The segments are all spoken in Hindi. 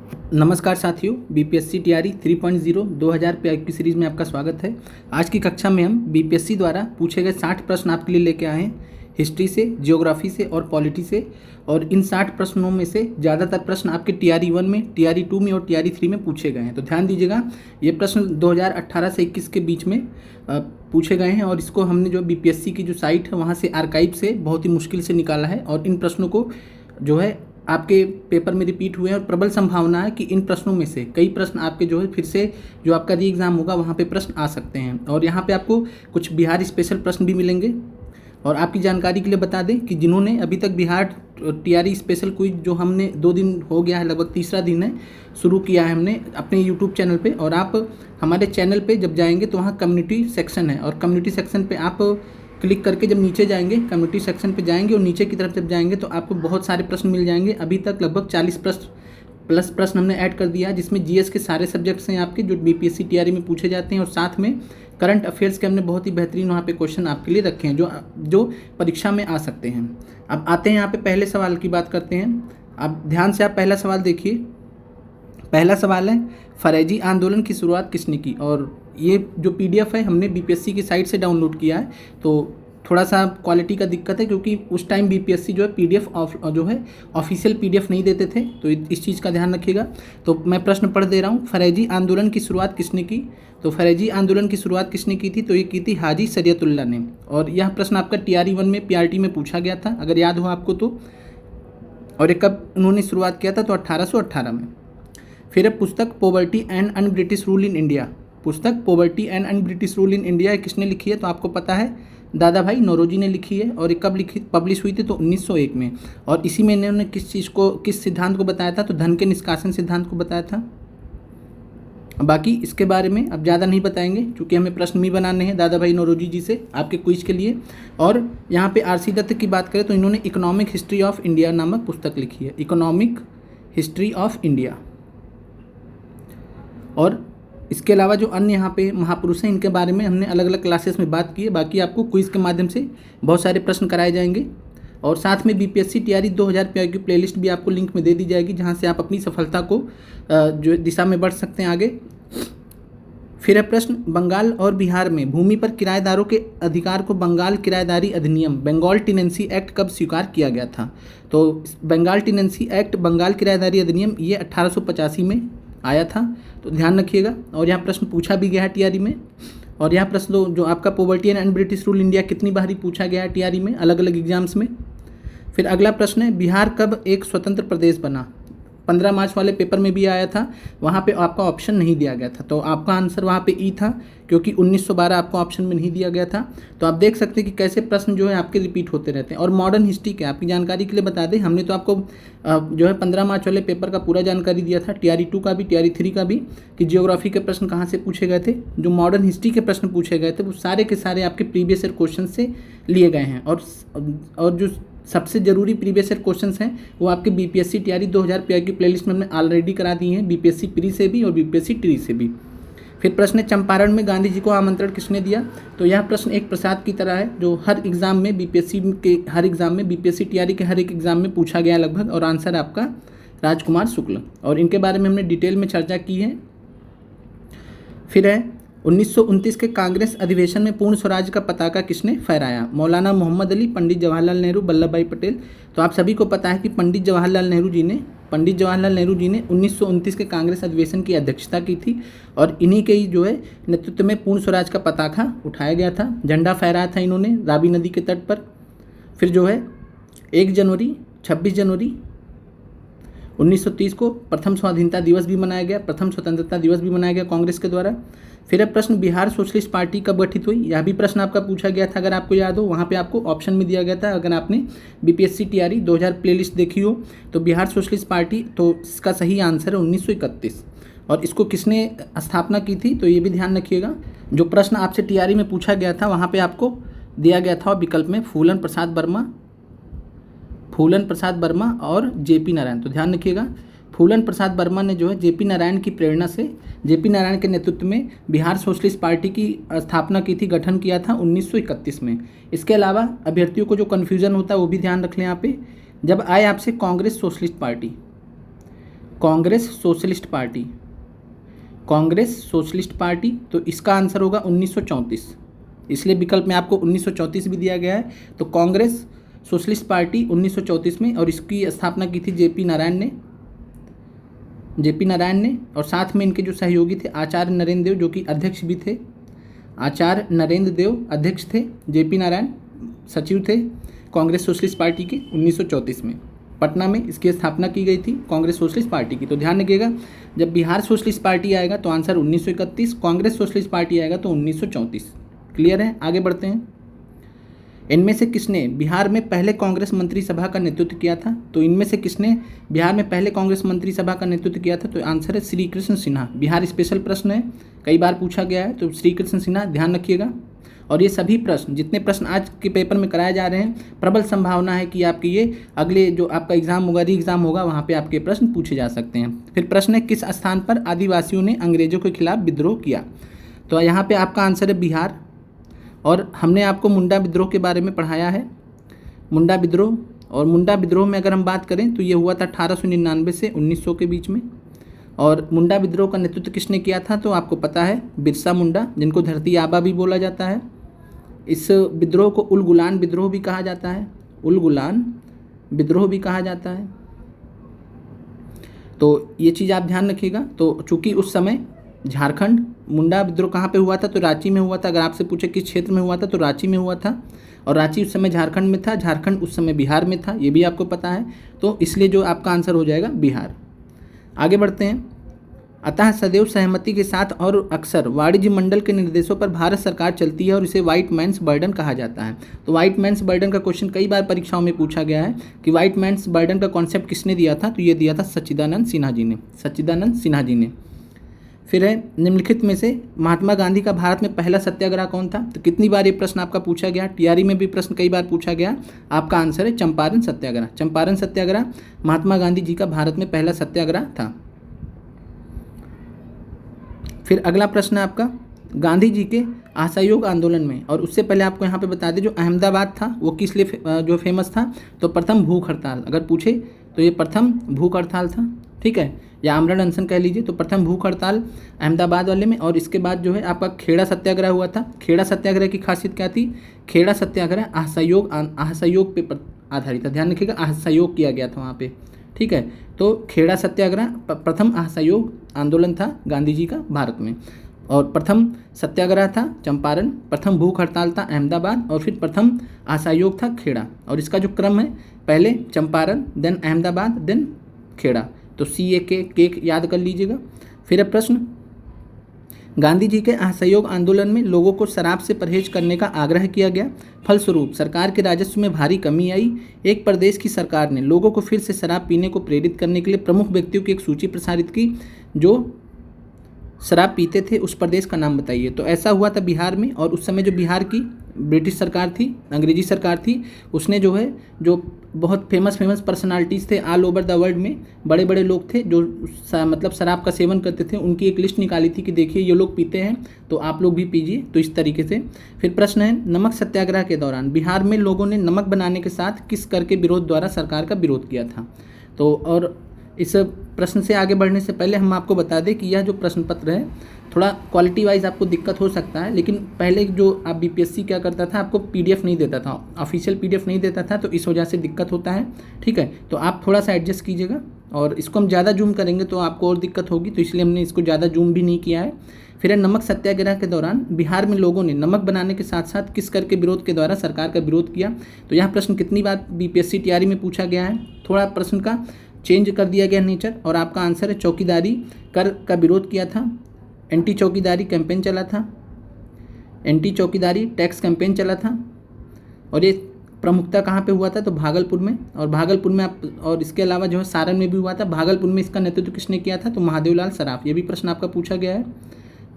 नमस्कार साथियों, बीपीएससी टीआरई 3.0 2000 पे की सीरीज़ में आपका स्वागत है। आज की कक्षा में हम बीपीएससी द्वारा पूछे गए 60 प्रश्न आपके लिए लेके आए हैं, हिस्ट्री से, जियोग्राफी से और पॉलिटी से। और इन 60 प्रश्नों में से ज़्यादातर प्रश्न आपके टीआरई 1 में, टीआरई 2 में और टीआरई 3 में पूछे गए हैं। तो ध्यान दीजिएगा, ये प्रश्न 2018 से 21 के बीच में पूछे गए हैं और इसको हमने जो बीपीएससी की जो साइट है वहाँ से आर्काइव से बहुत ही मुश्किल से निकाला है। और इन प्रश्नों को जो है आपके पेपर में रिपीट हुए हैं और प्रबल संभावना है कि इन प्रश्नों में से कई प्रश्न आपके जो है फिर से जो आपका री एग्ज़ाम होगा वहाँ पे प्रश्न आ सकते हैं। और यहाँ पे आपको कुछ बिहार स्पेशल प्रश्न भी मिलेंगे। और आपकी जानकारी के लिए बता दें कि जिन्होंने अभी तक बिहार टीआरई स्पेशल क्विज जो हमने 2 दिन हो गया है, लगभग तीसरा दिन है, शुरू किया है हमने अपने यूट्यूब चैनल पे। और आप हमारे चैनल पे जब जाएंगे तो वहाँ कम्युनिटी सेक्शन है और कम्युनिटी सेक्शन पे आप क्लिक करके जब नीचे जाएंगे, कम्युनिटी सेक्शन पे जाएंगे और नीचे की तरफ जब जाएंगे तो आपको बहुत सारे प्रश्न मिल जाएंगे। अभी तक लगभग 40 प्लस प्रश्न हमने ऐड कर दिया है, जिसमें जीएस के सारे सब्जेक्ट्स हैं आपके जो बीपीएससी टीआरई में पूछे जाते हैं। और साथ में करंट अफेयर्स के हमने बहुत ही बेहतरीन वहाँ पे क्वेश्चन आपके लिए रखे हैं जो परीक्षा में आ सकते हैं। अब आते हैं यहाँ पे पहले सवाल की बात करते हैं। अब ध्यान से आप पहला सवाल देखिए। पहला सवाल है, फरेजी आंदोलन की शुरुआत किसने की? और ये जो पीडीएफ है हमने बीपीएससी की साइट से डाउनलोड किया है, तो थोड़ा सा क्वालिटी का दिक्कत है क्योंकि उस टाइम बीपीएससी जो है पीडीएफ जो है ऑफिशियल पीडीएफ नहीं देते थे, तो इस चीज़ का ध्यान रखिएगा। तो मैं प्रश्न पढ़ दे रहा हूँ। फरेजी आंदोलन की शुरुआत किसने की? तो फरेजी आंदोलन की शुरुआत किसने की थी? तो ये की थी हाजी शरीयतुल्लाह ने। और यह प्रश्न आपका टीआरई 1 में पीआरटी में पूछा गया था, अगर याद हो आपको तो। और ये कब उन्होंने शुरुआत किया था? तो 1818 में। फिर है पुस्तक poverty and un British rule in India. पुस्तक poverty and un British rule in India किसने लिखी है? तो आपको पता है, दादा भाई नौरोजी ने लिखी है। और ये कब लिखी, पब्लिश हुई थी? तो 1901 में। और इसी में इन्होंने किस सिद्धांत को बताया था? तो धन के निष्कासन सिद्धांत को बताया था। बाकी इसके बारे में अब ज़्यादा नहीं बताएंगे क्योंकि हमें प्रश्न भी बनाने हैं दादा भाई नौरोजी जी से आपके क्विज के लिए। और यहाँ पे आरसी दत्त की बात करें तो इन्होंने इकोनॉमिक हिस्ट्री ऑफ इंडिया नामक पुस्तक लिखी है, इकोनॉमिक हिस्ट्री ऑफ इंडिया। और इसके अलावा जो अन्य यहाँ पे महापुरुष हैं, इनके बारे में हमने अलग अलग क्लासेस में बात की है। बाकी आपको क्विज़ के माध्यम से बहुत सारे प्रश्न कराए जाएंगे। और साथ में बीपीएससी टीआरई 2000 पे की प्लेलिस्ट भी आपको लिंक में दे दी जाएगी, जहाँ से आप अपनी सफलता को जो दिशा में बढ़ सकते हैं आगे। फिर है प्रश्न, बंगाल और बिहार में भूमि पर किराएदारों के अधिकार को बंगाल किराएदारी अधिनियम, बंगाल टेनेंसी एक्ट कब स्वीकार किया गया था? तो बंगाल टेनेंसी एक्ट, बंगाल किराएदारी अधिनियम, ये 1885 में आया था, तो ध्यान रखिएगा। और यहाँ प्रश्न पूछा भी गया है टीआरई में। और यहाँ प्रश्न जो आपका poverty and British rule India कितनी बार ही पूछा गया है टीआरई में, अलग अलग एग्जाम्स में। फिर अगला प्रश्न है, बिहार कब एक स्वतंत्र प्रदेश बना? 15 मार्च वाले पेपर में भी आया था, वहाँ पे आपका ऑप्शन नहीं दिया गया था, तो आपका आंसर वहाँ पे ई था क्योंकि 1912 आपको ऑप्शन में नहीं दिया गया था। तो आप देख सकते हैं कि कैसे प्रश्न जो है आपके रिपीट होते रहते हैं। और मॉडर्न हिस्ट्री के आपकी जानकारी के लिए बता दें, हमने तो आपको जो है 15 मार्च वाले पेपर का पूरा जानकारी दिया था, टीआरई 2 का भी, टीआरई 3 का भी, कि जियोग्राफी के प्रश्न कहाँ से पूछे गए थे। जो मॉडर्न हिस्ट्री के प्रश्न पूछे गए थे वो सारे के सारे आपके प्रीवियस ईयर क्वेश्चन से लिए गए हैं। और जो सबसे ज़रूरी प्रीवियस ईयर क्वेश्चंस हैं वो आपके बीपीएससी टीआरई 2000 पे की प्लेलिस्ट में हमने ऑलरेडी करा दी हैं, बीपीएससी प्री से भी और बीपीएससी टी से भी। फिर प्रश्न है, चंपारण में गांधी जी को आमंत्रण किसने दिया? तो यह प्रश्न एक प्रसाद की तरह है जो हर एग्ज़ाम में बीपीएससी के हर एग्ज़ाम में, बीपीएससी टीआरई के हर एक एग्ज़ाम में पूछा गया लगभग। और आंसर आपका राजकुमार शुक्ल, और इनके बारे में हमने डिटेल में चर्चा की है। फिर है 1929 के कांग्रेस अधिवेशन में पूर्ण स्वराज का पताका किसने फहराया? मौलाना मोहम्मद अली, पंडित जवाहरलाल नेहरू, वल्लभ भाई पटेल। तो आप सभी को पता है कि पंडित जवाहरलाल नेहरू जी ने 1929 के कांग्रेस अधिवेशन की अध्यक्षता की थी। और इन्हीं के ही जो है नेतृत्व में पूर्ण स्वराज का पताका उठाया गया था, झंडा फहराया था इन्होंने रावी नदी के तट पर। फिर जो है 1 जनवरी 26 जनवरी 1930 को प्रथम स्वाधीनता दिवस भी मनाया गया, प्रथम स्वतंत्रता दिवस भी मनाया गया कांग्रेस के द्वारा। फिर अब प्रश्न, बिहार सोशलिस्ट पार्टी कब गठित हुई? यह भी प्रश्न आपका पूछा गया था, अगर आपको याद हो, वहाँ पे आपको ऑप्शन में दिया गया था। अगर आपने बीपीएससी टीआरई 2000 प्लेलिस्ट देखी हो तो बिहार सोशलिस्ट पार्टी, तो इसका सही आंसर है 1931। और इसको किसने स्थापना की थी? तो ये भी ध्यान रखिएगा, जो प्रश्न आपसे टीआरई में पूछा गया था वहाँ पर आपको दिया गया था विकल्प में फूलन प्रसाद वर्मा और जेपी नारायण। तो ध्यान रखिएगा, फूलन प्रसाद वर्मा ने जो है जेपी नारायण की प्रेरणा से, जेपी नारायण के नेतृत्व में बिहार सोशलिस्ट पार्टी की स्थापना की थी, गठन किया था 1931 में। इसके अलावा अभ्यर्थियों को जो कन्फ्यूज़न होता है वो भी ध्यान रख लें यहाँ पे। जब आए आपसे Congress socialist party, Congress socialist party, Congress socialist party, तो इसका आंसर होगा 1934। इसलिए विकल्प में आपको 1934 भी दिया गया है। तो कांग्रेस सोशलिस्ट पार्टी 1934 में, और इसकी स्थापना की थी जेपी नारायण ने, और साथ में इनके जो सहयोगी थे आचार्य नरेंद्र देव, जो कि अध्यक्ष भी थे। आचार्य नरेंद्र देव अध्यक्ष थे, जेपी नारायण सचिव थे कांग्रेस सोशलिस्ट पार्टी के 1934 में। पटना में इसकी स्थापना की गई थी कांग्रेस सोशलिस्ट पार्टी की। तो ध्यान रखिएगा, जब बिहार सोशलिस्ट पार्टी आएगा तो आंसर 1931, कांग्रेस सोशलिस्ट पार्टी आएगा तो 1934। क्लियर है? आगे बढ़ते हैं। इनमें से किसने बिहार में पहले कांग्रेस मंत्री सभा का नेतृत्व किया था? तो इनमें से किसने बिहार में पहले कांग्रेस मंत्री सभा का नेतृत्व किया था? तो आंसर है श्री कृष्ण सिन्हा। बिहार स्पेशल प्रश्न है, कई बार पूछा गया है, तो श्री कृष्ण सिन्हा ध्यान रखिएगा। और ये सभी प्रश्न, जितने प्रश्न आज के पेपर में कराए जा रहे हैं, प्रबल संभावना है कि आपके ये अगले जो आपका एग्जाम होगा, री एग्जाम होगा, वहाँ पे आपके प्रश्न पूछे जा सकते हैं। फिर प्रश्न है, किस स्थान पर आदिवासियों ने अंग्रेजों के खिलाफ विद्रोह किया? तो यहाँ पे आपका आंसर है बिहार। और हमने आपको मुंडा विद्रोह के बारे में पढ़ाया है, मुंडा विद्रोह। और मुंडा विद्रोह में अगर हम बात करें तो ये हुआ था 1899 से 1900 के बीच में। और मुंडा विद्रोह का नेतृत्व किसने किया था? तो आपको पता है बिरसा मुंडा, जिनको धरती आबा भी बोला जाता है। इस विद्रोह को उल गुलान विद्रोह भी कहा जाता है, उल गुलान विद्रोह भी कहा जाता है। तो ये चीज़ आप ध्यान रखिएगा। तो चूँकि उस समय झारखंड, मुंडा विद्रोह कहाँ पे हुआ था? तो रांची में हुआ था। अगर आपसे पूछे किस क्षेत्र में हुआ था, तो रांची में हुआ था। और रांची उस समय झारखंड में था, झारखंड उस समय बिहार में था, ये भी आपको पता है। तो इसलिए जो आपका आंसर हो जाएगा बिहार। आगे बढ़ते हैं। अतः सदैव सहमति के साथ और अक्सर वाणिज्य मंडल के निर्देशों पर भारत सरकार चलती है और इसे व्हाइट मैन्स बर्डन कहा जाता है। तो व्हाइट मैन्स बर्डन का क्वेश्चन कई बार परीक्षाओं में पूछा गया है कि व्हाइट मैन्स बर्डन का कॉन्सेप्ट किसने दिया था? तो ये दिया था सच्चिदानंद सिन्हा जी ने, सच्चिदानंद सिन्हा जी ने। फिर है, निम्नलिखित में से महात्मा गांधी का भारत में पहला सत्याग्रह कौन था? तो कितनी बार ये प्रश्न आपका पूछा गया, टीआरई में भी प्रश्न कई बार पूछा गया। आपका आंसर है चंपारण सत्याग्रह। चंपारण सत्याग्रह महात्मा गांधी जी का भारत में पहला सत्याग्रह था। फिर अगला प्रश्न है आपका, गांधी जी के असहयोग आंदोलन में, और उससे पहले आपको यहाँ पे बता दें जो अहमदाबाद था वो किस लिए जो फेमस था? तो प्रथम भूख हड़ताल। अगर पूछे तो ये प्रथम भूख हड़ताल था, ठीक है, या आमरण अनशन कह लीजिए। तो प्रथम भूख हड़ताल अहमदाबाद वाले में। और इसके बाद जो है आपका खेड़ा सत्याग्रह हुआ था। खेड़ा सत्याग्रह की खासियत क्या थी? खेड़ा सत्याग्रह असहयोग पे आधारित था। ध्यान रखिएगा, असहयोग किया गया था वहाँ पे, ठीक है। तो खेड़ा सत्याग्रह प्रथम असहयोग आंदोलन था गांधी जी का भारत में। और प्रथम सत्याग्रह था चंपारण, प्रथम भूख हड़ताल था अहमदाबाद, और फिर प्रथम असहयोग था खेड़ा। और इसका जो क्रम है, पहले चंपारण, देन अहमदाबाद, देन खेड़ा। तो CAK याद कर लीजिएगा। फिर प्रश्न, गांधी जी के असहयोग आंदोलन में लोगों को शराब से परहेज करने का आग्रह किया गया। फलस्वरूप सरकार के राजस्व में भारी कमी आई। एक प्रदेश की सरकार ने लोगों को फिर से शराब पीने को प्रेरित करने के लिए प्रमुख व्यक्तियों की एक सूची प्रसारित की जो शराब पीते थे। उस प्रदेश का नाम बताइए। तो ऐसा हुआ था बिहार में। और उस समय जो बिहार की ब्रिटिश सरकार थी, अंग्रेजी सरकार थी, उसने जो है जो बहुत फेमस पर्सनालिटीज़ थे ऑल ओवर द वर्ल्ड में, बड़े बड़े लोग थे जो मतलब शराब का सेवन करते थे, उनकी एक लिस्ट निकाली थी कि देखिए ये लोग पीते हैं तो आप लोग भी पीजिए। तो इस तरीके से। फिर प्रश्न है, नमक सत्याग्रह के दौरान बिहार में लोगों ने नमक बनाने के साथ किस कर के विरोध द्वारा सरकार का विरोध किया था? तो और इस प्रश्न से आगे बढ़ने से पहले हम आपको बता दें कि यह जो प्रश्न पत्र है थोड़ा क्वालिटी वाइज आपको दिक्कत हो सकता है, लेकिन पहले जो आप BPSC क्या करता था, आपको PDF नहीं देता था, ऑफिशियल PDF नहीं देता था, तो इस वजह से दिक्कत होता है, ठीक है। तो आप थोड़ा सा एडजस्ट कीजिएगा। और इसको हम ज़्यादा जूम करेंगे तो आपको और दिक्कत होगी, तो इसलिए हमने इसको ज़्यादा जूम भी नहीं किया है। फिर नमक सत्याग्रह के दौरान बिहार में लोगों ने नमक बनाने के साथ साथ किस कर के विरोध के द्वारा सरकार का विरोध किया? तो यह प्रश्न कितनी बार BPSC TRE में पूछा गया है, थोड़ा प्रश्न का चेंज कर दिया गया नेचर। और आपका आंसर है चौकीदारी कर का विरोध किया था, एंटी चौकीदारी कैंपेन चला था, एंटी चौकीदारी टैक्स कैंपेन चला था। और ये प्रमुखता कहाँ पे हुआ था? तो भागलपुर में। और भागलपुर में आप, और इसके अलावा जो है सारण में भी हुआ था। भागलपुर में इसका नेतृत्व किसने किया था? तो महादेवलाल सराफ। ये भी प्रश्न आपका पूछा गया है,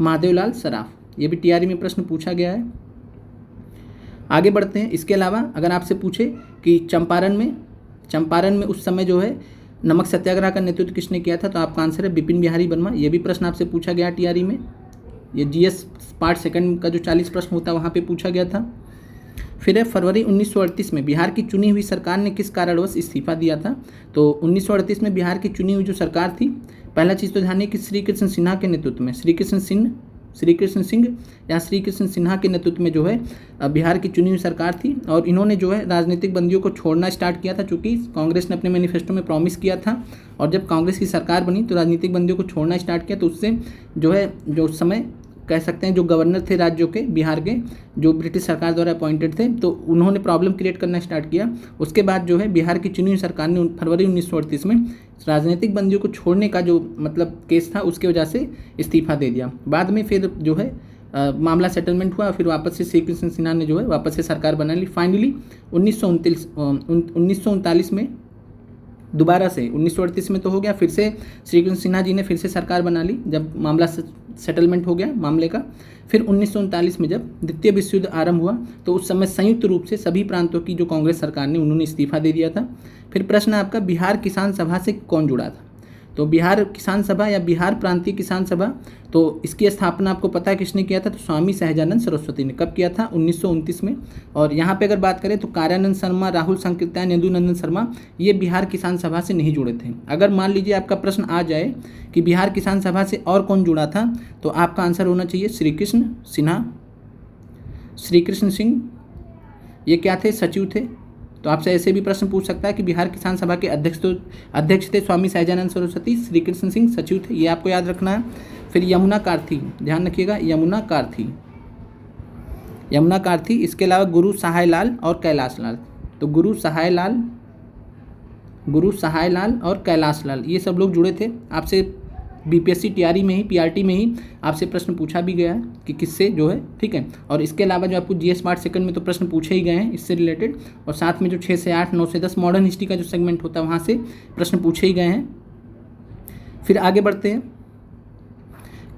महादेवलाल सराफ, ये भी TRE में प्रश्न पूछा गया है। आगे बढ़ते हैं। इसके अलावा अगर आपसे पूछे कि चंपारण में उस समय जो है नमक सत्याग्रह का नेतृत्व किसने किया था? तो आपका आंसर है बिपिन बिहारी वर्मा। ये भी प्रश्न आपसे पूछा गया TRE में। ये GS पार्ट सेकंड का जो 40 प्रश्न होता है वहाँ पे पूछा गया था। फिर है फरवरी 1938 में बिहार की चुनी हुई सरकार ने किस कारणवश इस्तीफा दिया था। तो 1938 में बिहार की चुनी हुई जो सरकार थी, पहला चीज़ तो ध्यान है कि श्री कृष्ण सिन्हा के नेतृत्व में, श्री कृष्ण सिंह या श्री कृष्ण सिन्हा के नेतृत्व में जो है बिहार की चुनी हुई सरकार थी। और इन्होंने जो है राजनीतिक बंदियों को छोड़ना स्टार्ट किया था, चूँकि कांग्रेस ने अपने मैनिफेस्टो में प्रॉमिस किया था। और जब कांग्रेस की सरकार बनी तो राजनीतिक बंदियों को छोड़ना स्टार्ट किया। तो उससे जो है, जो उस समय कह सकते हैं जो गवर्नर थे राज्यों के, बिहार के, जो ब्रिटिश सरकार द्वारा अपॉइंटेड थे, तो उन्होंने प्रॉब्लम क्रिएट करना स्टार्ट किया। उसके बाद जो है बिहार की चुनी हुई सरकार ने फरवरी 1938 में राजनीतिक बंदियों को छोड़ने का जो मतलब केस था, उसकी वजह से इस्तीफा दे दिया। बाद में फिर जो है मामला सेटलमेंट हुआ, फिर वापस से श्री कृष्ण सिन्हा ने जो है वापस से सरकार बना ली। फाइनली 1939 में दोबारा से 1938 में तो हो गया, फिर से श्री कृष्ण सिन्हा जी ने फिर से सरकार बना ली जब मामला सेटलमेंट हो गया मामले का। फिर 1939 में जब द्वितीय विश्व युद्ध आरंभ हुआ तो उस समय संयुक्त रूप से सभी प्रांतों की जो कांग्रेस सरकार ने, उन्होंने इस्तीफा दे दिया था। फिर प्रश्न है आपका, बिहार किसान सभा से कौन जुड़ा था। तो बिहार किसान सभा या बिहार प्रांतीय किसान सभा, तो इसकी स्थापना आपको पता है किसने किया था। तो स्वामी सहजानंद सरस्वती ने। कब किया था? 1929 में। और यहाँ पे अगर बात करें तो कार्यानंद शर्मा, राहुल संकीर्तन, यदुनंदन शर्मा, ये बिहार किसान सभा से नहीं जुड़े थे। अगर मान लीजिए आपका प्रश्न आ जाए कि बिहार किसान सभा से और कौन जुड़ा था, तो आपका आंसर होना चाहिए श्री कृष्ण सिन्हा, श्री कृष्ण सिंह। ये क्या थे? सचिव थे। तो आपसे ऐसे भी प्रश्न पूछ सकता है कि बिहार किसान सभा के अध्यक्ष थे स्वामी सहजानंद सरस्वती, श्री कृष्ण सिंह सचिव थे, ये आपको याद रखना है। फिर यमुना कार्थी, ध्यान रखिएगा, यमुना कार्थी। इसके अलावा गुरु सहाय लाल और कैलाश लाल। तो गुरु सहाय लाल और कैलाश लाल, ये सब लोग जुड़े थे। आपसे बीपीएससी टीआरई में ही, पीआरटी में ही आपसे प्रश्न पूछा भी गया है कि किससे जो है, ठीक है। और इसके अलावा जो आपको जीएस पार्ट सेकंड में तो प्रश्न पूछे ही गए हैं इससे रिलेटेड, और साथ में जो 6 से 8, 9 से 10 मॉडर्न हिस्ट्री का जो सेगमेंट होता है वहाँ से प्रश्न पूछे ही गए हैं। फिर आगे बढ़ते हैं,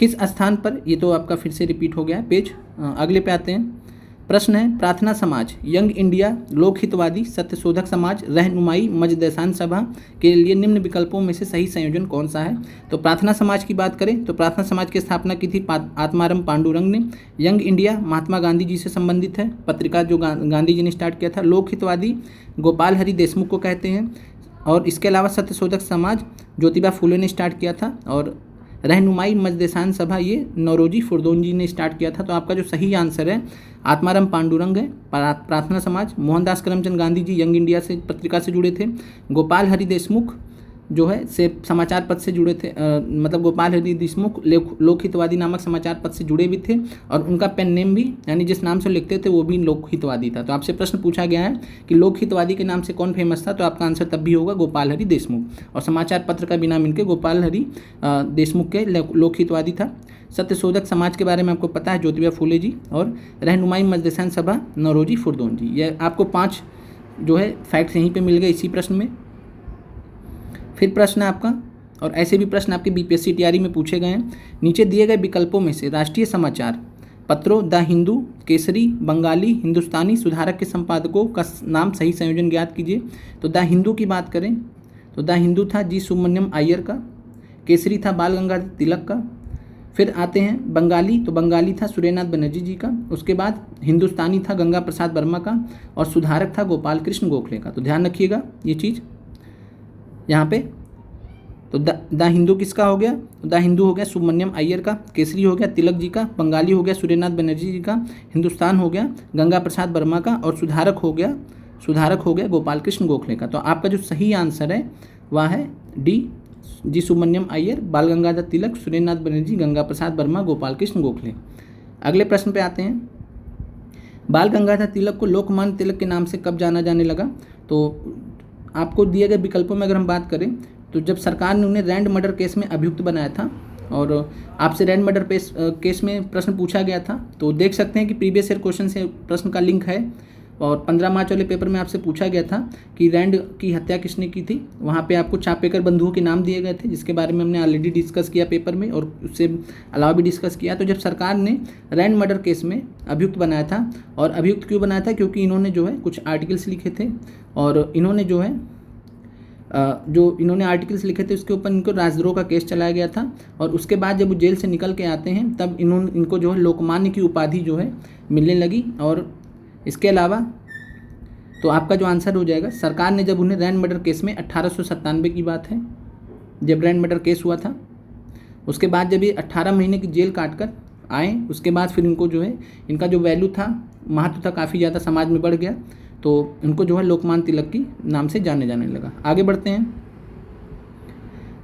किस स्थान पर, ये तो आपका फिर से रिपीट हो गया है पेज, अगले पे आते हैं। प्रश्न है, प्रार्थना समाज, यंग इंडिया, लोक हितवादी, सत्यशोधक समाज, रहनुमाई मजदेसान सभा के लिए निम्न विकल्पों में से सही संयोजन कौन सा है। तो प्रार्थना समाज की बात करें तो प्रार्थना समाज की स्थापना की थी आत्माराम पांडुरंग ने। यंग इंडिया महात्मा गांधी जी से संबंधित है, पत्रिका जो गांधी जी ने स्टार्ट किया था। लोक हितवादी गोपाल हरि देशमुख को कहते हैं। और इसके अलावा सत्यशोधक समाज ज्योतिबा फुले ने स्टार्ट किया था। और रहनुमाई मजदेसान सभा ये नौरोजी फुरदोन जी ने स्टार्ट किया था। तो आपका जो सही आंसर है आत्माराम पांडुरंग है। प्रार्थना समाज, मोहनदास करमचंद गांधी जी यंग इंडिया से पत्रिका से जुड़े थे। गोपाल हरि देशमुख जो है से समाचार पत्र से जुड़े थे, मतलब गोपाल हरि देशमुख लोक हितवादी नामक समाचार पत्र से जुड़े भी थे। और उनका पेन नेम भी, यानी जिस नाम से लिखते थे वो भी लोक हितवादी था। तो आपसे प्रश्न पूछा गया है कि लोक हितवादी के नाम से कौन फेमस था, तो आपका आंसर तब भी होगा गोपाल हरि देशमुख। और समाचार पत्र का भी नाम इनके गोपाल हरि देशमुख के लोक हितवादी था। सत्यशोधक समाज के बारे में आपको पता है, ज्योतिबा फुले जी। और रहनुमाई मजदेसान सभा नौरोजी फुरदोन जी। यह आपको 5 जो है फैक्ट्स यहीं पे मिल गए इसी प्रश्न में। फिर प्रश्न है आपका, और ऐसे भी प्रश्न आपके बीपीएससी टीआरई में पूछे गए हैं। नीचे दिए गए विकल्पों में से राष्ट्रीय समाचार पत्रों द हिंदू, केसरी, बंगाली, हिंदुस्तानी सुधारक के संपादकों का नाम, सही संयोजन ज्ञात कीजिए। तो द हिंदू की बात करें तो द हिंदू था जी सुब्रमण्यम अय्यर का। केसरी था बाल गंगाधर तिलक का। फिर आते हैं बंगाली, तो बंगाली था सूर्यनाथ बनर्जी जी का। उसके बाद हिंदुस्तानी था गंगा प्रसाद वर्मा का। और सुधारक था गोपाल कृष्ण गोखले का। तो ध्यान रखिएगा ये चीज़ यहाँ पे। तो द हिंदू किसका हो गया? द हिंदू हो गया सुब्रमण्यम अय्यर का। केसरी हो गया तिलक जी का। बंगाली हो गया सूर्यनाथ बनर्जी जी का। हिंदुस्तान हो गया गंगा प्रसाद वर्मा का। और सुधारक हो गया गोपाल कृष्ण गोखले का। तो आपका जो सही आंसर है वह है डी, जी सुब्रमण्यम अय्यर, बाल गंगाधर तिलक, सूर्यनाथ बनर्जी, गंगा प्रसाद वर्मा, गोपाल कृष्ण गोखले। अगले प्रश्न पे आते हैं, बाल गंगाधर तिलक को लोकमान्य तिलक के नाम से कब जाना जाने लगा। तो आपको दिए गए विकल्पों में अगर हम बात करें तो जब सरकार ने उन्हें रैंड मर्डर केस में अभियुक्त बनाया था, और आपसे रैंड मर्डर केस में प्रश्न पूछा गया था, तो देख सकते हैं कि प्रीवियस ईयर क्वेश्चन से प्रश्न का लिंक है। और 15 मार्च वाले पेपर में आपसे पूछा गया था कि रैंड की हत्या किसने की थी। वहाँ पे आपको चापेकर बंधुओं के नाम दिए गए थे, जिसके बारे में हमने ऑलरेडी डिस्कस किया पेपर में, और उससे अलावा भी डिस्कस किया। तो जब सरकार ने रैंड मर्डर केस में अभियुक्त बनाया था, और अभियुक्त क्यों बनाया था, क्योंकि इन्होंने जो है कुछ आर्टिकल्स लिखे थे, और इन्होंने जो है इन्होंने आर्टिकल्स लिखे थे उसके ऊपर इनको राजद्रोह का केस चलाया गया था। और उसके बाद जब वो जेल से निकल के आते हैं तब इनको जो है लोकमान्य की उपाधि जो है मिलने लगी। और इसके अलावा तो आपका जो आंसर हो जाएगा, सरकार ने जब उन्हें रैन मर्डर केस में 1897 की बात है जब रैन मर्डर केस हुआ था, उसके बाद जब ये 18 महीने की जेल काट कर आए, उसके बाद फिर इनको जो है इनका जो वैल्यू था, महत्व था, काफ़ी ज़्यादा समाज में बढ़ गया, तो इनको जो है लोकमान्य तिलक की नाम से जाने जाने लगा। आगे बढ़ते हैं।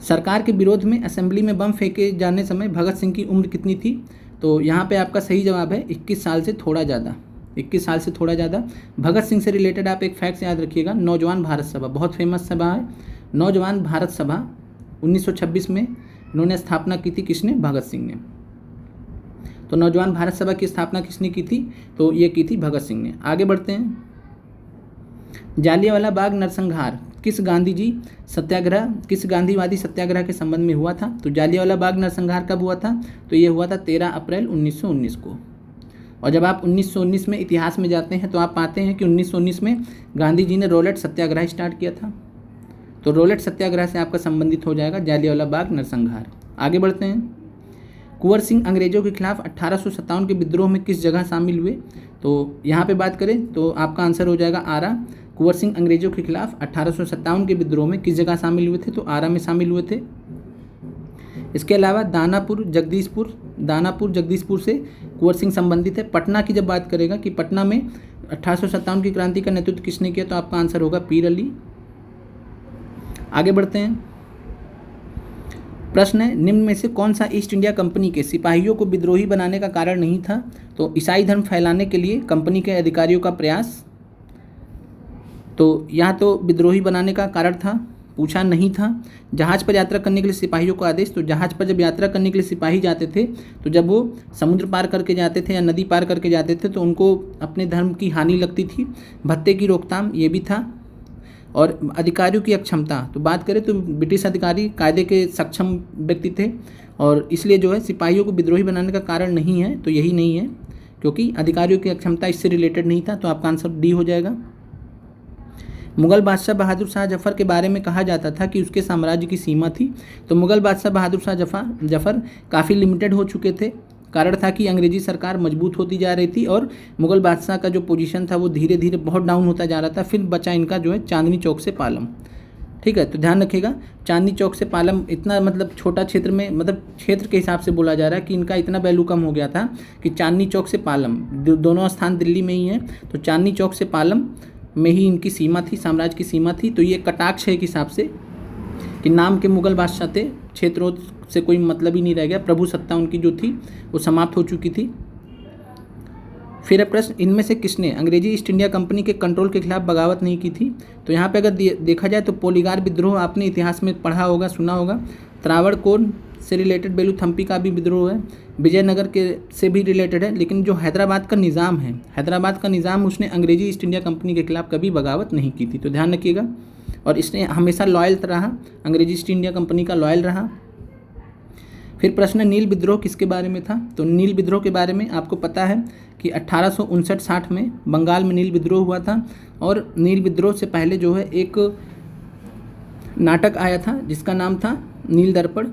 सरकार के विरोध में असेंबली में बम फेंके जाने समय भगत सिंह की उम्र कितनी थी? तो यहाँ पे आपका सही जवाब है 21 साल से थोड़ा ज़्यादा। 21 साल से थोड़ा ज़्यादा। भगत सिंह से रिलेटेड आप एक फैक्ट्स याद रखिएगा, नौजवान भारत सभा बहुत फेमस सभा है। नौजवान भारत सभा 1926 में इन्होंने स्थापना की थी, किसने? भगत सिंह ने। तो नौजवान भारत सभा की स्थापना किसने की थी? तो ये की थी भगत सिंह ने। आगे बढ़ते हैं। जालियांवाला बाग नरसंहार किस गांधीवादी सत्याग्रह के संबंध में हुआ था? तो जालियांवाला बाग नरसंहार कब हुआ था? तो ये हुआ था 13 अप्रैल 1919 को। और जब आप 1919 में इतिहास में जाते हैं तो आप पाते हैं कि 1919 में गांधी जी ने रॉलेट सत्याग्रह स्टार्ट किया था। तो रॉलेट सत्याग्रह से आपका संबंधित हो जाएगा जालियांवाला बाग नरसंहार। आगे बढ़ते हैं। कुंवर सिंह अंग्रेजों के खिलाफ 1857 के विद्रोह में किस जगह शामिल हुए? तो यहाँ पे बात करें तो आपका आंसर हो जाएगा आरा। कुंवर सिंह अंग्रेजों के खिलाफ 1857 के विद्रोह में किस जगह शामिल हुए थे? तो आरा में शामिल हुए थे। इसके अलावा दानापुर जगदीशपुर से कुंवर सिंह संबंधित है। पटना की जब बात करेगा कि पटना में 1857 की क्रांति का नेतृत्व किसने किया, तो आपका आंसर होगा पीर अली। आगे बढ़ते हैं। प्रश्न है, निम्न में से कौन सा ईस्ट इंडिया कंपनी के सिपाहियों को विद्रोही बनाने का कारण नहीं था? तो ईसाई धर्म फैलाने के लिए कंपनी के अधिकारियों का प्रयास। तो यहाँ तो विद्रोही बनाने का कारण था, पूछा नहीं था। जहाज पर यात्रा करने के लिए सिपाहियों को आदेश। तो जहाज पर जब यात्रा करने के लिए सिपाही जाते थे तो जब वो समुद्र पार करके जाते थे या नदी पार करके जाते थे तो उनको अपने धर्म की हानि लगती थी। भत्ते की रोकथाम ये भी था। और अधिकारियों की अक्षमता, तो बात करें तो ब्रिटिश अधिकारी कायदे के सक्षम व्यक्ति थे और इसलिए जो है सिपाहियों को विद्रोही बनाने का कारण नहीं है, तो यही नहीं है, क्योंकि अधिकारियों की अक्षमता इससे रिलेटेड नहीं था। तो आपका आंसर डी हो जाएगा। मुगल बादशाह बहादुर शाह जफर के बारे में कहा जाता था कि उसके साम्राज्य की सीमा थी। तो मुगल बादशाह बहादुर शाह जफर काफ़ी लिमिटेड हो चुके थे। कारण था कि अंग्रेजी सरकार मजबूत होती जा रही थी और मुगल बादशाह का जो पोजीशन था वो धीरे धीरे बहुत डाउन होता जा रहा था। फिर बचा इनका जो है चांदनी चौक से पालम। ठीक है, तो ध्यान रखिएगा, चांदनी चौक से पालम इतना मतलब छोटा क्षेत्र में, मतलब क्षेत्र के हिसाब से बोला जा रहा है कि इनका इतना वैल्यू कम हो गया था कि चांदनी चौक से पालम, दोनों स्थान दिल्ली में ही है, तो चांदनी चौक से पालम में ही इनकी सीमा थी, साम्राज्य की सीमा थी। तो ये कटाक्ष है के हिसाब से कि नाम के मुगल बादशाह थे, क्षेत्रों से कोई मतलब ही नहीं रह गया, प्रभु सत्ता उनकी जो थी वो समाप्त हो चुकी थी। फिर प्रश्न, इनमें से किसने अंग्रेजी ईस्ट इंडिया कंपनी के कंट्रोल के खिलाफ बगावत नहीं की थी? तो यहाँ पे अगर देखा जाए तो पोलीगार विद्रोह आपने इतिहास में पढ़ा होगा, सुना होगा। त्रावणकोर से रिलेटेड बेलूथम्पी का भी विद्रोह है, विजयनगर के से भी रिलेटेड है, लेकिन जो हैदराबाद का निज़ाम है, हैदराबाद का निज़ाम, उसने अंग्रेजी ईस्ट इंडिया कंपनी के खिलाफ कभी बगावत नहीं की थी। तो ध्यान रखिएगा, और इसने हमेशा लॉयल रहा, अंग्रेजी ईस्ट इंडिया कंपनी का लॉयल रहा। फिर प्रश्न, नील विद्रोह किसके बारे में था? तो नील विद्रोह के बारे में आपको पता है कि 1859-60 में बंगाल में नील विद्रोह हुआ था। और नील विद्रोह से पहले जो है एक नाटक आया था जिसका नाम था नील दर्पण।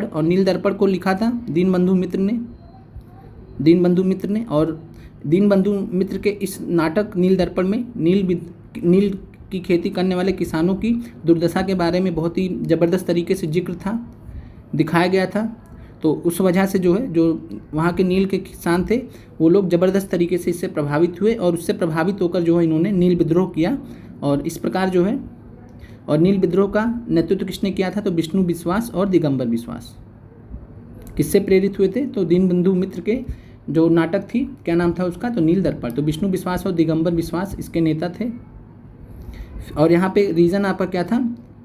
और नील दर्पण को लिखा था दीनबंधु मित्र ने। और दीनबंधु मित्र के इस नाटक नील दर्पण में नील की खेती करने वाले किसानों की दुर्दशा के बारे में बहुत ही ज़बरदस्त तरीके से जिक्र था, दिखाया गया था। तो उस वजह से जो है, जो वहाँ के नील के किसान थे वो लोग ज़बरदस्त तरीके से इससे प्रभावित हुए और उससे प्रभावित होकर जो है इन्होंने नील विद्रोह किया। और इस प्रकार जो है, और नील विद्रोह का नेतृत्व किसने किया था? तो विष्णु विश्वास और दिगंबर विश्वास। किससे प्रेरित हुए थे? तो दीनबंधु मित्र के जो नाटक थी, क्या नाम था उसका? तो नील दर्पण। तो विष्णु विश्वास और दिगंबर विश्वास इसके नेता थे। और यहाँ पे रीज़न आपका क्या था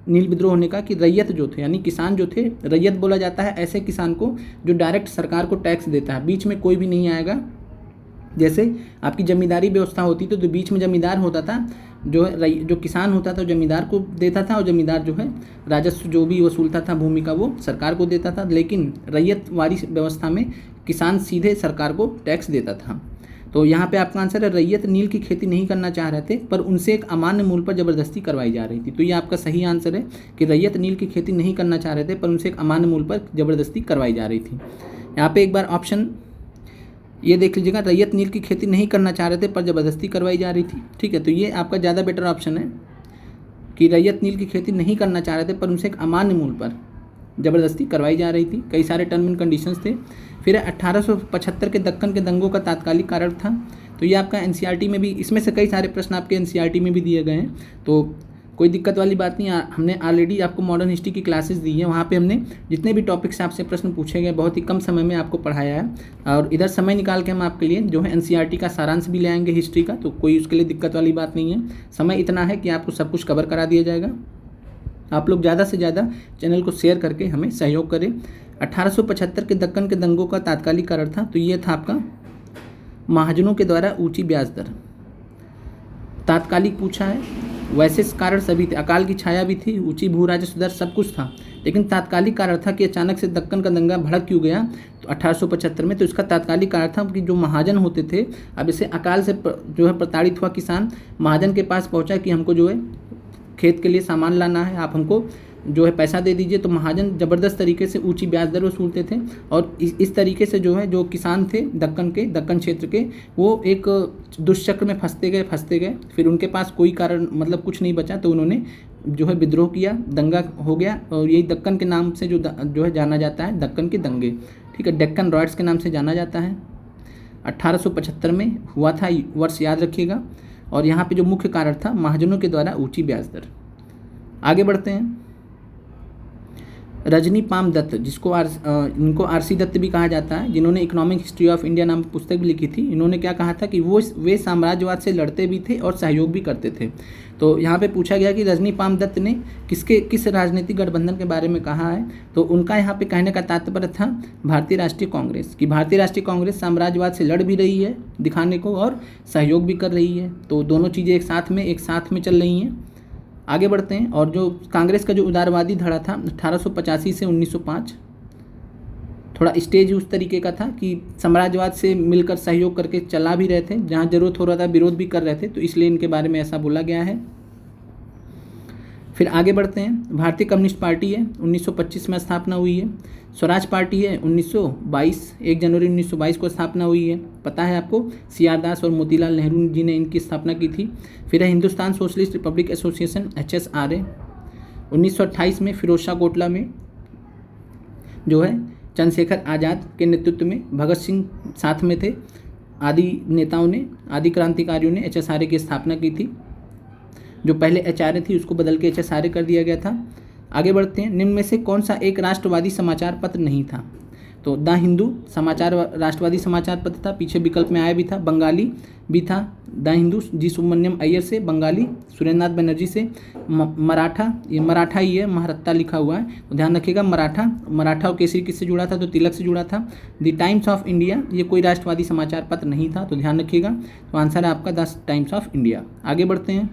नील विद्रोह होने का? कि रैयत जो थे, यानी किसान जो थे, रैयत बोला जाता है ऐसे किसान को जो डायरेक्ट सरकार को टैक्स देता है, बीच में कोई भी नहीं आएगा। जैसे आपकी जमींदारी व्यवस्था होती थी तो बीच में जमींदार होता था, जो किसान होता था जमींदार को देता था, और जमींदार जो है राजस्व जो भी वसूलता था भूमि का वो सरकार को देता था। लेकिन रैयतवाड़ी व्यवस्था में किसान सीधे सरकार को टैक्स देता था। तो यहाँ पे आपका आंसर है रैयत नील की खेती नहीं करना चाह रहे थे, पर उनसे एक अमान्य मूल्य पर ज़बरदस्ती करवाई जा रही थी। तो ये आपका सही आंसर है कि रैयत नील की खेती नहीं करना चाह रहे थे, पर उनसे एक अमान्य मूल्य पर ज़बरदस्ती करवाई जा रही थी। यहाँ पे एक बार ऑप्शन ये देख लीजिएगा, रैयत नील की खेती नहीं करना चाह रहे थे पर ज़बरदस्ती करवाई जा रही थी। ठीक है, तो ये आपका ज़्यादा बेटर ऑप्शन है कि रैयत नील की खेती नहीं करना चाह रहे थे पर उनसे एक अमान्य मूल्य पर ज़बरदस्ती करवाई जा रही थी। कई सारे टर्म एंड कंडीशंस थे। फिर 1875 के दक्कन के दंगों का तात्कालिक कारण था। तो ये आपका एनसीईआरटी में भी, इसमें से कई सारे प्रश्न आपके एनसीईआरटी में भी दिए गए हैं, तो कोई दिक्कत वाली बात नहीं। हमने ऑलरेडी आपको मॉडर्न हिस्ट्री की क्लासेस दी हैं, वहाँ पे हमने जितने भी टॉपिक्स आपसे प्रश्न पूछे गए बहुत ही कम समय में आपको पढ़ाया है। और इधर समय निकाल के हम आपके लिए जो है एनसीईआरटी का सारांश भी ले आएंगे हिस्ट्री का, तो कोई उसके लिए दिक्कत वाली बात नहीं है। समय इतना है कि आपको सब कुछ कवर करा दिया जाएगा। आप लोग ज़्यादा से ज़्यादा चैनल को शेयर करके हमें सहयोग करें। 1875 के दक्कन के दंगों का तात्कालिक कारण था, तो ये था आपका महाजनों के द्वारा ऊंची ब्याज दर। तात्कालिक पूछा है, वैसे कारण सभी थे, अकाल की छाया भी थी, ऊंची भू राजस्व दर, सब कुछ था, लेकिन तात्कालिक कारण था कि अचानक से दक्कन का दंगा भड़क क्यों गया तो 1875 में। तो इसका तात्कालिक कारण था कि जो महाजन होते थे, अब इसे अकाल से जो है प्रताड़ित हुआ किसान महाजन के पास पहुंचा कि हमको जो है खेत के लिए सामान लाना है, आप हमको जो है पैसा दे दीजिए। तो महाजन ज़बरदस्त तरीके से ऊंची ब्याज दर वसूलते थे और इस तरीके से जो है जो किसान थे दक्कन क्षेत्र के, वो एक दुष्चक्र में फंसते गए। फिर उनके पास कोई कारण मतलब कुछ नहीं बचा, तो उन्होंने जो है विद्रोह किया, दंगा हो गया, और यही दक्कन के नाम से जो है जाना जाता है, दक्कन के दंगे। ठीक है, डेक्कन रॉयट्स के नाम से जाना जाता है। 1875 में हुआ था, वर्ष याद रखिएगा। और यहाँ पे जो मुख्य कारण था महाजनों के द्वारा ऊंची ब्याज दर। आगे बढ़ते हैं। रजनी पाम दत्त, जिसको इनको आरसी दत्त भी कहा जाता है, जिन्होंने इकोनॉमिक हिस्ट्री ऑफ इंडिया नाम की पुस्तक भी लिखी थी, इन्होंने क्या कहा था कि वे साम्राज्यवाद से लड़ते भी थे और सहयोग भी करते थे। तो यहाँ पे पूछा गया कि रजनी पाम दत्त ने किस राजनीतिक गठबंधन के बारे में कहा है, तो उनका यहाँ पे कहने का तात्पर्य था भारतीय राष्ट्रीय कांग्रेस, कि भारतीय राष्ट्रीय कांग्रेस साम्राज्यवाद से लड़ भी रही है दिखाने को और सहयोग भी कर रही है। तो दोनों चीज़ें एक साथ में चल रही हैं। आगे बढ़ते हैं। और जो कांग्रेस का जो उदारवादी धड़ा था 1885 से 1905, थोड़ा स्टेज उस तरीके का था कि साम्राज्यवाद से मिलकर सहयोग करके चला भी रहे थे, जहाँ जरूरत हो रहा था विरोध भी कर रहे थे, तो इसलिए इनके बारे में ऐसा बोला गया है। फिर आगे बढ़ते हैं। भारतीय कम्युनिस्ट पार्टी है, 1925 में स्थापना हुई है। स्वराज पार्टी है, 1922 1 जनवरी 1922 को स्थापना हुई है। पता है आपको, CR दास और मोतीलाल नेहरू जी ने इनकी स्थापना की थी। फिर है Hindustan socialist Republic association, HSRA। 1928 में फिरोज शाह कोटला में जो है चंद्रशेखर आज़ाद के नेतृत्व में, भगत सिंह साथ में थे, आदि नेताओं ने, आदि क्रांतिकारियों ने HSRA की स्थापना की थी। जो पहले HRA थी उसको बदल के HSRA कर दिया गया था। आगे बढ़ते हैं। निम्न में से कौन सा एक राष्ट्रवादी समाचार पत्र नहीं था? तो द हिंदू राष्ट्रवादी समाचार पत्र था, पीछे विकल्प में आया भी था। बंगाली भी था, द हिंदू जी सुब्रमण्यम अय्यर से, बंगाली सुरेंद्रनाथ बनर्जी से। मराठा, ये मराठा ही है, महारत्ता लिखा हुआ है, तो ध्यान रखिएगा। मराठा और केसरी किससे जुड़ा था? तो तिलक से जुड़ा था। द टाइम्स ऑफ इंडिया, ये कोई राष्ट्रवादी समाचार पत्र नहीं था, तो ध्यान रखिएगा। तो आंसर है आपका द टाइम्स ऑफ इंडिया। आगे बढ़ते हैं।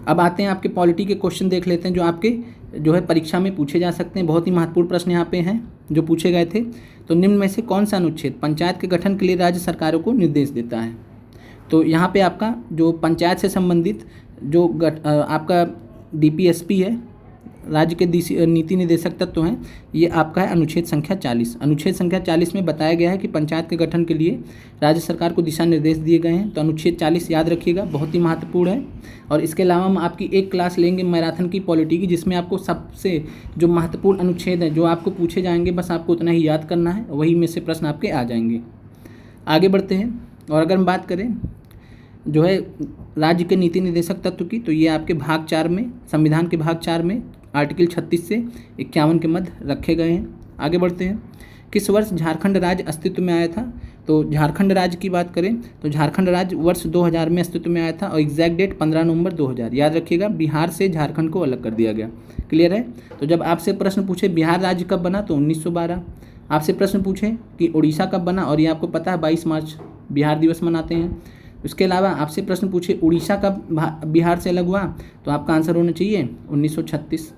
अब आते हैं आपके पॉलिटी के क्वेश्चन देख लेते हैं, जो आपके जो है परीक्षा में पूछे जा सकते हैं। बहुत ही महत्वपूर्ण प्रश्न यहाँ पे हैं जो पूछे गए थे। तो निम्न में से कौन सा अनुच्छेद पंचायत के गठन के लिए राज्य सरकारों को निर्देश देता है? तो यहाँ पे आपका जो पंचायत से संबंधित जो आपका DPSP है, राज्य के नीति निर्देशक तत्व हैं, ये आपका है अनुच्छेद संख्या 40। अनुच्छेद संख्या 40 में बताया गया है कि पंचायत के गठन के लिए राज्य सरकार को दिशा निर्देश दिए गए हैं। तो अनुच्छेद 40 याद रखिएगा, बहुत ही महत्वपूर्ण है। और इसके अलावा हम आपकी एक क्लास लेंगे मैराथन की पॉलिटी की, जिसमें आपको सबसे जो महत्वपूर्ण अनुच्छेद हैं जो आपको पूछे जाएंगे, बस आपको उतना ही याद करना है, वही में से प्रश्न आपके आ जाएंगे। आगे बढ़ते हैं। और अगर हम बात करें जो है राज्य के नीति निर्देशक तत्व की, तो ये आपके भाग 4 में, संविधान के भाग 4 में आर्टिकल 36 से 51 के मध्य रखे गए हैं। आगे बढ़ते हैं। किस वर्ष झारखंड राज्य अस्तित्व में आया था? तो झारखंड राज्य की बात करें तो झारखंड राज्य वर्ष 2000 में अस्तित्व में आया था, और एग्जैक्ट डेट 15 नवंबर 2000। याद रखिएगा, बिहार से झारखंड को अलग कर दिया गया। क्लियर है? तो जब आपसे प्रश्न पूछे बिहार राज्य कब बना, तो 1912। आपसे प्रश्न पूछे कि उड़ीसा कब बना, और ये आपको पता है 22 मार्च बिहार दिवस मनाते हैं। उसके अलावा आपसे प्रश्न पूछे उड़ीसा कब बिहार से अलग हुआ, तो आपका आंसर होना चाहिए 1936।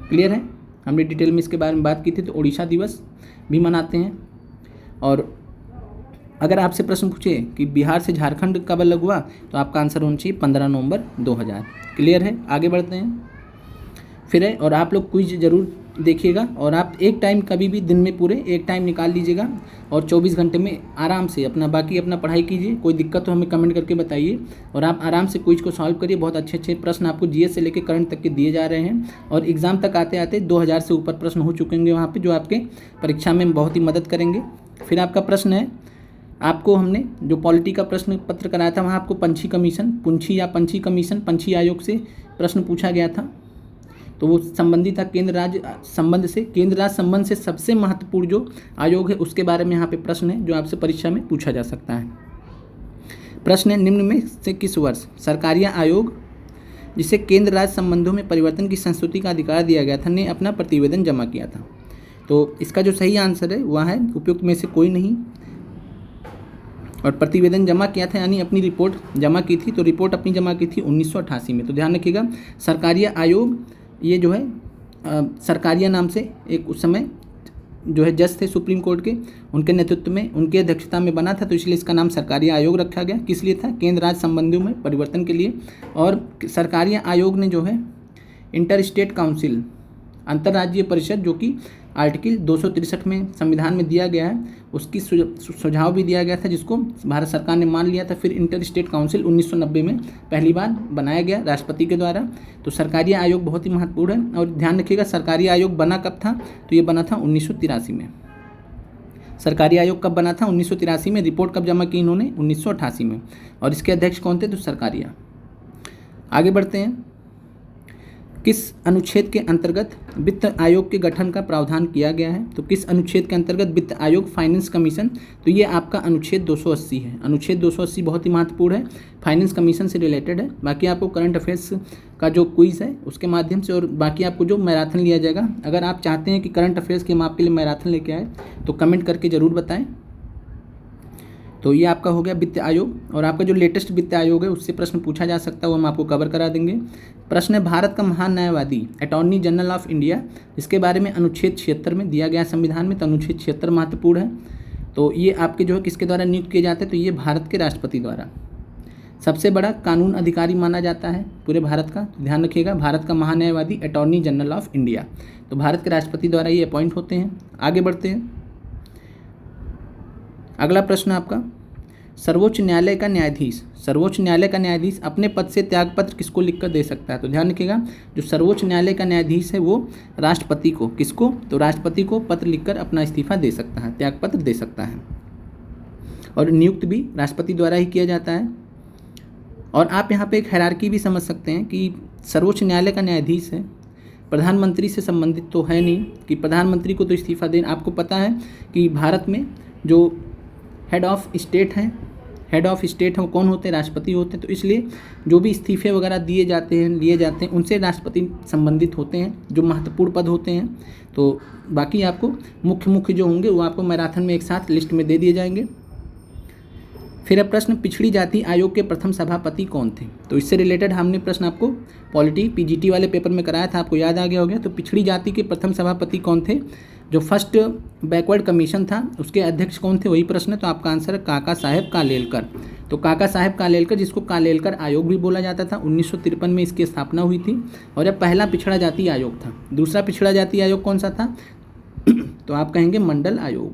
क्लियर है? हमने डिटेल में इसके बारे में बात की थी। तो उड़ीसा दिवस भी मनाते हैं। और अगर आपसे प्रश्न पूछे कि बिहार से झारखंड कब अलग हुआ, तो आपका आंसर होना चाहिए 15 नवंबर 2000। क्लियर है? आगे बढ़ते हैं। फिर है, और आप लोग क्विज ज़रूर देखिएगा, और आप एक टाइम कभी भी दिन में पूरे एक टाइम निकाल लीजिएगा और 24 घंटे में आराम से अपना पढ़ाई कीजिए। कोई दिक्कत हो हमें कमेंट करके बताइए, और आप आराम से क्विज को सॉल्व करिए। बहुत अच्छे अच्छे प्रश्न आपको जीएस से लेकर करंट तक के दिए जा रहे हैं, और एग्ज़ाम तक आते आते 2000 से ऊपर प्रश्न हो चुके होंगे वहाँ पर, जो आपके परीक्षा में बहुत ही मदद करेंगे। फिर आपका प्रश्न है, आपको हमने जो पॉलिटी का प्रश्न पत्र कराया था वहाँ आपको पंछी कमीशन पंछी आयोग से प्रश्न पूछा गया था, तो वो संबंधित था केंद्र राज्य संबंध से सबसे महत्वपूर्ण जो आयोग है उसके बारे में यहाँ पे प्रश्न है जो आपसे परीक्षा में पूछा जा सकता है। प्रश्न है, निम्न में से किस वर्ष सरकारिया आयोग, जिसे केंद्र राज्य संबंधों में परिवर्तन की संस्तुति का अधिकार दिया गया था, ने अपना प्रतिवेदन जमा किया था? तो इसका जो सही आंसर है वह है उपयुक्त में से कोई नहीं, और प्रतिवेदन जमा किया था यानी अपनी रिपोर्ट जमा की थी, तो रिपोर्ट अपनी जमा की थी 1988 में। तो ध्यान रखिएगा, सरकारिया आयोग ये जो है सरकारिया नाम से एक उस समय जो है जज थे सुप्रीम कोर्ट के, उनके नेतृत्व में उनकी अध्यक्षता में बना था, तो इसलिए इसका नाम सरकारिया आयोग रखा गया। किस लिए था? केंद्र राज्य संबंधों में परिवर्तन के लिए। और सरकारिया आयोग ने जो है इंटर स्टेट काउंसिल, अंतर्राज्यीय परिषद, जो कि आर्टिकल 263 में संविधान में दिया गया है, उसकी सुझाव भी दिया गया था, जिसको भारत सरकार ने मान लिया था। फिर इंटर स्टेट काउंसिल 1990 में पहली बार बनाया गया राष्ट्रपति के द्वारा। तो सरकारी आयोग बहुत ही महत्वपूर्ण है, और ध्यान रखिएगा सरकारी आयोग बना कब था? तो ये बना था 1983 में। सरकारी आयोग कब बना था? 1983 में। रिपोर्ट कब जमा की इन्होंने? 1988 में। और इसके अध्यक्ष कौन थे? तो सरकारिया। आगे बढ़ते हैं, किस अनुच्छेद के अंतर्गत वित्त आयोग के गठन का प्रावधान किया गया है? तो किस अनुच्छेद के अंतर्गत वित्त आयोग, फाइनेंस कमीशन? तो ये आपका अनुच्छेद 280 है। अनुच्छेद 280 बहुत ही महत्वपूर्ण है, फाइनेंस कमीशन से रिलेटेड है। बाकी आपको करंट अफेयर्स का जो क्विज है उसके माध्यम से, और बाकी आपको जो मैराथन लिया जाएगा, अगर आप चाहते हैं कि करंट अफेयर्स के हम आपके लिए मैराथन लेके आए तो कमेंट करके ज़रूर बताएं। तो ये आपका हो गया वित्त आयोग, और आपका जो लेटेस्ट वित्त आयोग है उससे प्रश्न पूछा जा सकता है, वो हम आपको कवर करा देंगे। प्रश्न है, भारत का महान न्यायवादी अटॉर्नी जनरल ऑफ इंडिया, इसके बारे में अनुच्छेद 76 में दिया गया संविधान में, तो अनुच्छेद 76 महत्वपूर्ण है। तो ये आपके जो है किसके द्वारा नियुक्त किए जाते हैं? तो ये भारत के राष्ट्रपति द्वारा। सबसे बड़ा कानून अधिकारी माना जाता है पूरे भारत का, ध्यान रखिएगा, भारत का महान्यायवादी अटॉर्नी जनरल ऑफ इंडिया, तो भारत के राष्ट्रपति द्वारा ये अपॉइंट होते हैं। आगे बढ़ते हैं, अगला प्रश्न आपका, सर्वोच्च न्यायालय का न्यायाधीश अपने पद से त्यागपत्र किसको लिखकर दे सकता है? तो ध्यान रखिएगा, जो सर्वोच्च न्यायालय का न्यायाधीश है वो राष्ट्रपति को, किसको? तो राष्ट्रपति को पत्र लिखकर अपना इस्तीफा दे सकता है, त्यागपत्र दे सकता है, और नियुक्त भी राष्ट्रपति द्वारा ही किया जाता है। और आप यहाँ पे एक हायरार्की भी समझ सकते हैं कि सर्वोच्च न्यायालय का न्यायाधीश है, प्रधानमंत्री से संबंधित तो है नहीं कि प्रधानमंत्री को तो इस्तीफा देना। आपको पता है कि भारत में जो हेड ऑफ स्टेट हैं वो कौन होते हैं? राष्ट्रपति होते हैं। तो इसलिए जो भी इस्तीफे वगैरह लिए जाते हैं उनसे राष्ट्रपति संबंधित होते हैं, जो महत्वपूर्ण पद होते हैं। तो बाकी आपको मुख्य जो होंगे वो आपको मैराथन में एक साथ लिस्ट में दे दिए जाएंगे। फिर अब प्रश्न, पिछड़ी जाति आयोग के प्रथम सभापति कौन थे? तो इससे रिलेटेड हमने प्रश्न आपको पॉलिटी पीजीटी वाले पेपर में कराया था, आपको याद आ गया होगा। तो पिछड़ी जाति के प्रथम सभापति कौन थे? जो फर्स्ट बैकवर्ड कमीशन था उसके अध्यक्ष कौन थे? वही प्रश्न है। तो आपका आंसर है काका साहेब कालेलकर। तो काका साहेब कालेलकर, जिसको कालेलकर आयोग भी बोला जाता था, 1953 में इसकी स्थापना हुई थी, और यह पहला पिछड़ा जाति आयोग था। दूसरा पिछड़ा जाति आयोग कौन सा था? तो आप कहेंगे मंडल आयोग।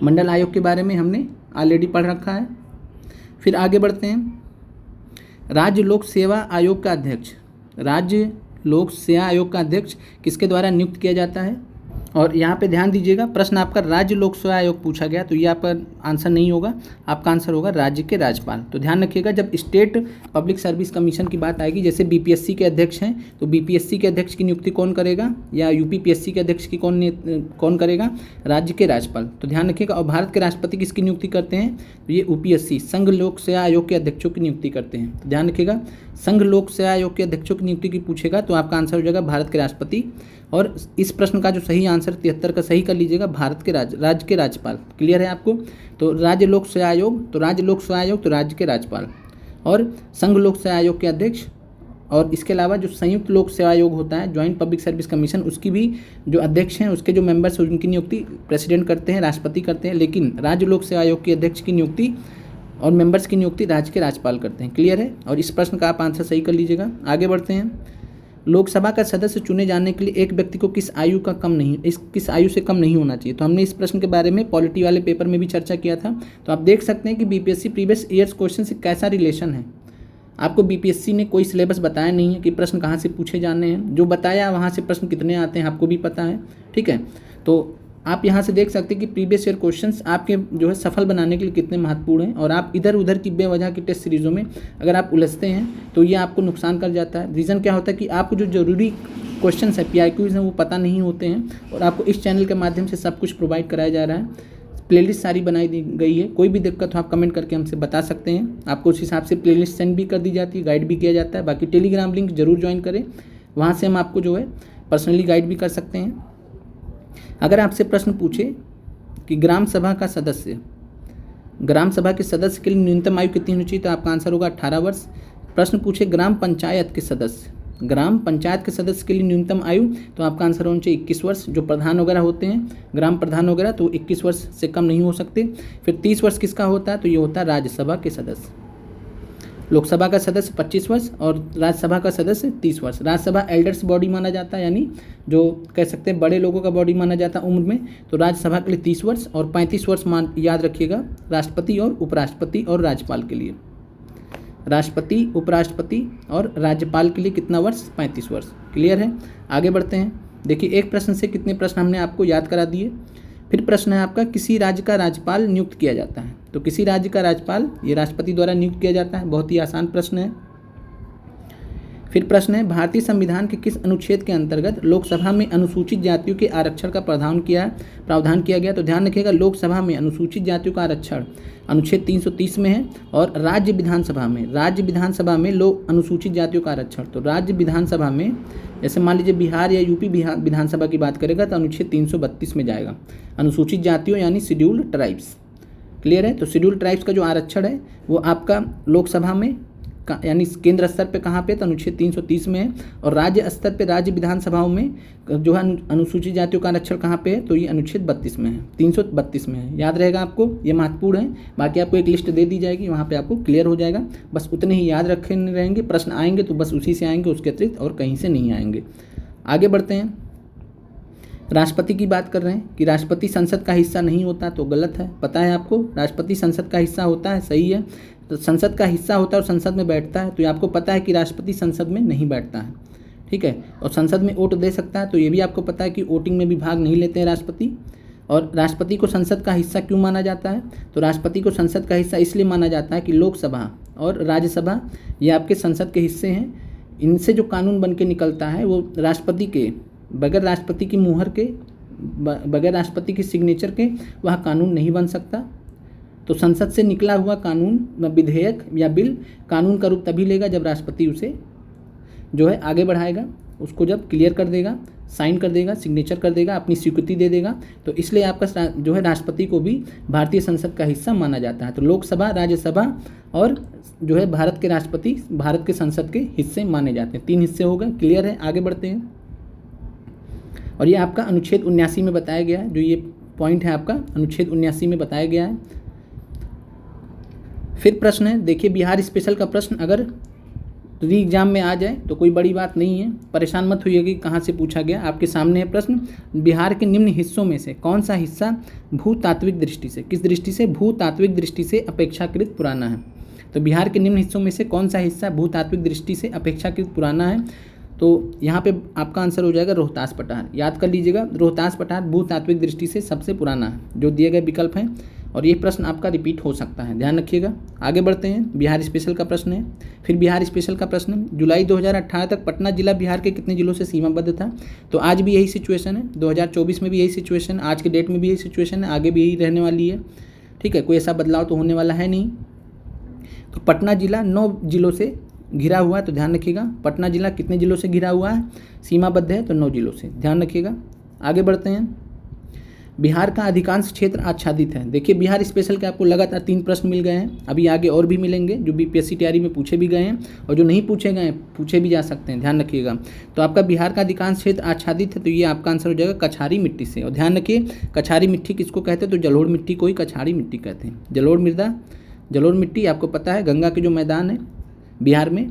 मंडल आयोग के बारे में हमने ऑलरेडी पढ़ रखा है। फिर आगे बढ़ते हैं, राज्य लोक सेवा आयोग का अध्यक्ष किसके द्वारा नियुक्त किया जाता है? और यहाँ पे ध्यान दीजिएगा, प्रश्न आपका राज्य लोक सेवा आयोग पूछा गया, तो ये आपका आंसर नहीं होगा, आपका आंसर होगा राज्य के राज्यपाल। तो ध्यान रखिएगा, जब स्टेट पब्लिक सर्विस कमीशन की बात आएगी, जैसे बीपीएससी के अध्यक्ष हैं, तो बीपीएससी के अध्यक्ष की नियुक्ति कौन करेगा, या यूपीपीएससी के अध्यक्ष की कौन करेगा? राज्य के राज्यपाल। तो ध्यान रखिएगा। और भारत के राष्ट्रपति किसकी नियुक्ति करते हैं? तो ये यूपीएससी संघ लोक सेवा आयोग के अध्यक्षों की नियुक्ति करते हैं। तो ध्यान रखिएगा, संघ लोक सेवा आयोग के अध्यक्षों की नियुक्ति की पूछेगा तो आपका आंसर हो जाएगा भारत के राष्ट्रपति। और इस प्रश्न का जो सही आंसर 73 का सही कर लीजिएगा, भारत के राज्य के राज्यपाल। क्लियर है आपको? तो राज्य लोक सेवा आयोग, तो राज्य लोक सेवा आयोग तो राज्य के राज्यपाल, और संघ लोक सेवा आयोग के अध्यक्ष। और इसके अलावा जो संयुक्त लोक सेवा आयोग होता है, ज्वाइंट पब्लिक सर्विस कमीशन, उसकी भी जो अध्यक्ष हैं, उसके जो मेंबर्स हैं, उनकी नियुक्ति प्रेसिडेंट करते हैं, राष्ट्रपति करते हैं। लेकिन राज्य लोक सेवा आयोग के अध्यक्ष की नियुक्ति और मेंबर्स की नियुक्ति राज्य के राज्यपाल करते हैं। क्लियर है? और इस प्रश्न का आप आंसर सही कर लीजिएगा। आगे बढ़ते हैं, लोकसभा का सदस्य चुने जाने के लिए एक व्यक्ति को किस आयु से कम नहीं होना चाहिए। तो हमने इस प्रश्न के बारे में पॉलिटी वाले पेपर में भी चर्चा किया था। तो आप देख सकते हैं कि बीपीएससी प्रीवियस ईयर्स क्वेश्चन से कैसा रिलेशन है। आपको बीपीएससी ने कोई सिलेबस बताया नहीं है कि प्रश्न कहाँ से पूछे जाने हैं, जो बताया वहाँ से प्रश्न कितने आते हैं आपको भी पता है, ठीक है। तो आप यहाँ से देख सकते हैं कि प्रीवियस ईयर क्वेश्चंस आपके जो है सफल बनाने के लिए कितने महत्वपूर्ण हैं। और आप इधर उधर की बेवजह की टेस्ट सीरीज़ों में अगर आप उलझते हैं तो ये आपको नुकसान कर जाता है। रीज़न क्या होता है कि आपको जो ज़रूरी क्वेश्चंस है PIQs हैं वो पता नहीं होते हैं, और आपको इस चैनल के माध्यम से सब कुछ प्रोवाइड कराया जा रहा है। प्लेलिस्ट सारी बनाई दी गई है, कोई भी दिक्कत हो आप कमेंट करके हमसे बता सकते हैं। आपको उस हिसाब से प्लेलिस्ट सेंड भी कर दी जाती है, गाइड भी किया जाता है। बाकी टेलीग्राम लिंक जरूर ज्वाइन करें, वहाँ से हम आपको जो है पर्सनली गाइड भी कर सकते हैं। अगर आपसे प्रश्न पूछे कि ग्राम सभा के सदस्य के लिए न्यूनतम आयु कितनी होनी चाहिए, तो आपका आंसर होगा 18 वर्ष। प्रश्न पूछे ग्राम पंचायत के सदस्य के लिए न्यूनतम आयु, तो आपका आंसर होना चाहिए 21 वर्ष। जो प्रधान वगैरह होते हैं, ग्राम प्रधान वगैरह, तो 21 वर्ष से कम नहीं हो सकते। फिर 30 वर्ष किसका होता है, तो ये होता है राज्यसभा के सदस्य। लोकसभा का सदस्य 25 वर्ष और राज्यसभा का सदस्य 30 वर्ष। राज्यसभा एल्डर्स बॉडी माना जाता है, यानी जो कह सकते हैं बड़े लोगों का बॉडी माना जाता है उम्र में। तो राज्यसभा के लिए 30 वर्ष और 35 वर्ष याद रखिएगा राष्ट्रपति और उपराष्ट्रपति और राज्यपाल के लिए। राष्ट्रपति, उपराष्ट्रपति और राज्यपाल के लिए कितना वर्ष, 35 वर्ष। क्लियर है। आगे बढ़ते हैं। देखिए एक प्रश्न से कितने प्रश्न हमने आपको याद करा दिए। फिर प्रश्न है आपका, किसी राज्य का राज्यपाल नियुक्त किया जाता है। तो किसी राज्य का राज्यपाल ये राष्ट्रपति द्वारा नियुक्त किया जाता है। बहुत ही आसान प्रश्न है। फिर प्रश्न है, भारतीय संविधान के किस अनुच्छेद के अंतर्गत लोकसभा में अनुसूचित जातियों के आरक्षण का प्रावधान किया गया। तो ध्यान रखिएगा, लोकसभा में अनुसूचित जातियों का आरक्षण अनुच्छेद 330 में है, और राज्य विधानसभा में लोग अनुसूचित जातियों का आरक्षण, तो राज्य विधानसभा में जैसे मान लीजिए बिहार या यूपी विधानसभा की बात करेगा तो अनुच्छेद 332 में जाएगा, अनुसूचित जातियों यानी शेड्यूल्ड ट्राइब्स। क्लियर है। तो शेड्यूल्ड ट्राइब्स का जो आरक्षण है वो आपका लोकसभा में यानी केंद्र स्तर पे कहाँ पे, तो अनुच्छेद 330 में है, और राज्य स्तर पे राज्य विधानसभाओं में जो है अनुसूचित जातियों का आरक्षण कहाँ पे है, तो ये अनुच्छेद 32 में है, 332 में है। याद रहेगा आपको, ये महत्वपूर्ण है। बाकी आपको एक लिस्ट दे दी जाएगी, वहाँ पे आपको क्लियर हो जाएगा। बस उतने ही याद रखे रहेंगे, प्रश्न आएंगे तो बस उसी से आएंगे, उसके अतिरिक्त और कहीं से नहीं आएंगे। आगे बढ़ते हैं। राष्ट्रपति की बात कर रहे हैं कि राष्ट्रपति संसद का हिस्सा नहीं होता, तो गलत है। पता है आपको, राष्ट्रपति संसद का हिस्सा होता है, सही है। तो संसद का हिस्सा होता है और संसद में बैठता है, तो ये आपको पता है कि राष्ट्रपति संसद में नहीं बैठता है, ठीक है। और संसद में वोट दे सकता है, तो ये भी आपको पता है कि वोटिंग में भी भाग नहीं लेते हैं राष्ट्रपति। और राष्ट्रपति को संसद का हिस्सा क्यों माना जाता है, तो राष्ट्रपति को संसद का हिस्सा इसलिए माना जाता है कि लोकसभा और राज्यसभा ये आपके संसद के हिस्से हैं। इनसे जो कानून बन के निकलता है वो राष्ट्रपति के बगैर राष्ट्रपति की मुहर के, बगैर राष्ट्रपति की सिग्नेचर के वह कानून नहीं बन सकता। तो संसद से निकला हुआ कानून, विधेयक या बिल कानून का रूप तभी लेगा जब राष्ट्रपति उसे जो है आगे बढ़ाएगा, उसको जब क्लियर कर देगा, साइन कर देगा, सिग्नेचर कर देगा, अपनी स्वीकृति दे देगा। तो इसलिए आपका जो है राष्ट्रपति को भी भारतीय संसद का हिस्सा माना जाता है। तो लोकसभा, राज्यसभा और जो है भारत के राष्ट्रपति भारत के संसद के हिस्से माने जाते हैं। 3 हिस्से हो गए। क्लियर है। आगे बढ़ते हैं। और ये आपका अनुच्छेद 79 में बताया गया है, जो ये पॉइंट है आपका अनुच्छेद 79 में बताया गया है। फिर प्रश्न है, देखिए बिहार स्पेशल का प्रश्न अगर री एग्जाम में आ जाए तो कोई बड़ी बात नहीं है, परेशान मत होइएगा कि कहाँ से पूछा गया। आपके सामने है प्रश्न, बिहार के निम्न हिस्सों में से कौन सा हिस्सा भूतात्विक दृष्टि से, किस दृष्टि से, भूतात्विक दृष्टि से अपेक्षाकृत पुराना है। तो बिहार के निम्न हिस्सों में से कौन सा हिस्सा भूतात्विक दृष्टि से अपेक्षाकृत पुराना है, तो यहाँ पे आपका आंसर हो जाएगा रोहतास पठार। याद कर लीजिएगा, रोहतास पठार भूतात्विक दृष्टि से सबसे पुराना है, जो दिए गए विकल्प हैं। और ये प्रश्न आपका रिपीट हो सकता है, ध्यान रखिएगा। आगे बढ़ते हैं। बिहार स्पेशल का प्रश्न है। फिर बिहार स्पेशल का प्रश्न, जुलाई 2018 तक पटना जिला बिहार के कितने जिलों से सीमाबद्ध था। तो आज भी यही सिचुएशन है, 2024 में भी यही सिचुएशन, आज के डेट में भी यही सिचुएशन है, आगे भी यही रहने वाली है, ठीक है। कोई ऐसा बदलाव तो होने वाला है नहीं। तो पटना जिला 9 जिलों से घिरा हुआ है, तो ध्यान रखिएगा पटना जिला कितने जिलों से घिरा हुआ है, सीमाबद्ध है, तो 9 जिलों से, ध्यान रखिएगा। आगे बढ़ते हैं। बिहार का अधिकांश क्षेत्र आच्छादित है। देखिए बिहार स्पेशल के आपको लगातार 3 प्रश्न मिल गए हैं, अभी आगे और भी मिलेंगे जो बीपीएससी तैयारी में पूछे भी गए हैं और जो नहीं पूछे गए पूछे भी जा सकते हैं, ध्यान रखिएगा। तो आपका बिहार का अधिकांश क्षेत्र आच्छादित है, तो ये आपका आंसर हो जाएगा कछारी मिट्टी से। और ध्यान रखिए कछारी मिट्टी किसको कहते हैं, तो जलोढ़ मिट्टी को ही कछारी मिट्टी कहते हैं। जलोढ़ मिट्टी आपको पता है, गंगा के जो मैदान है बिहार में,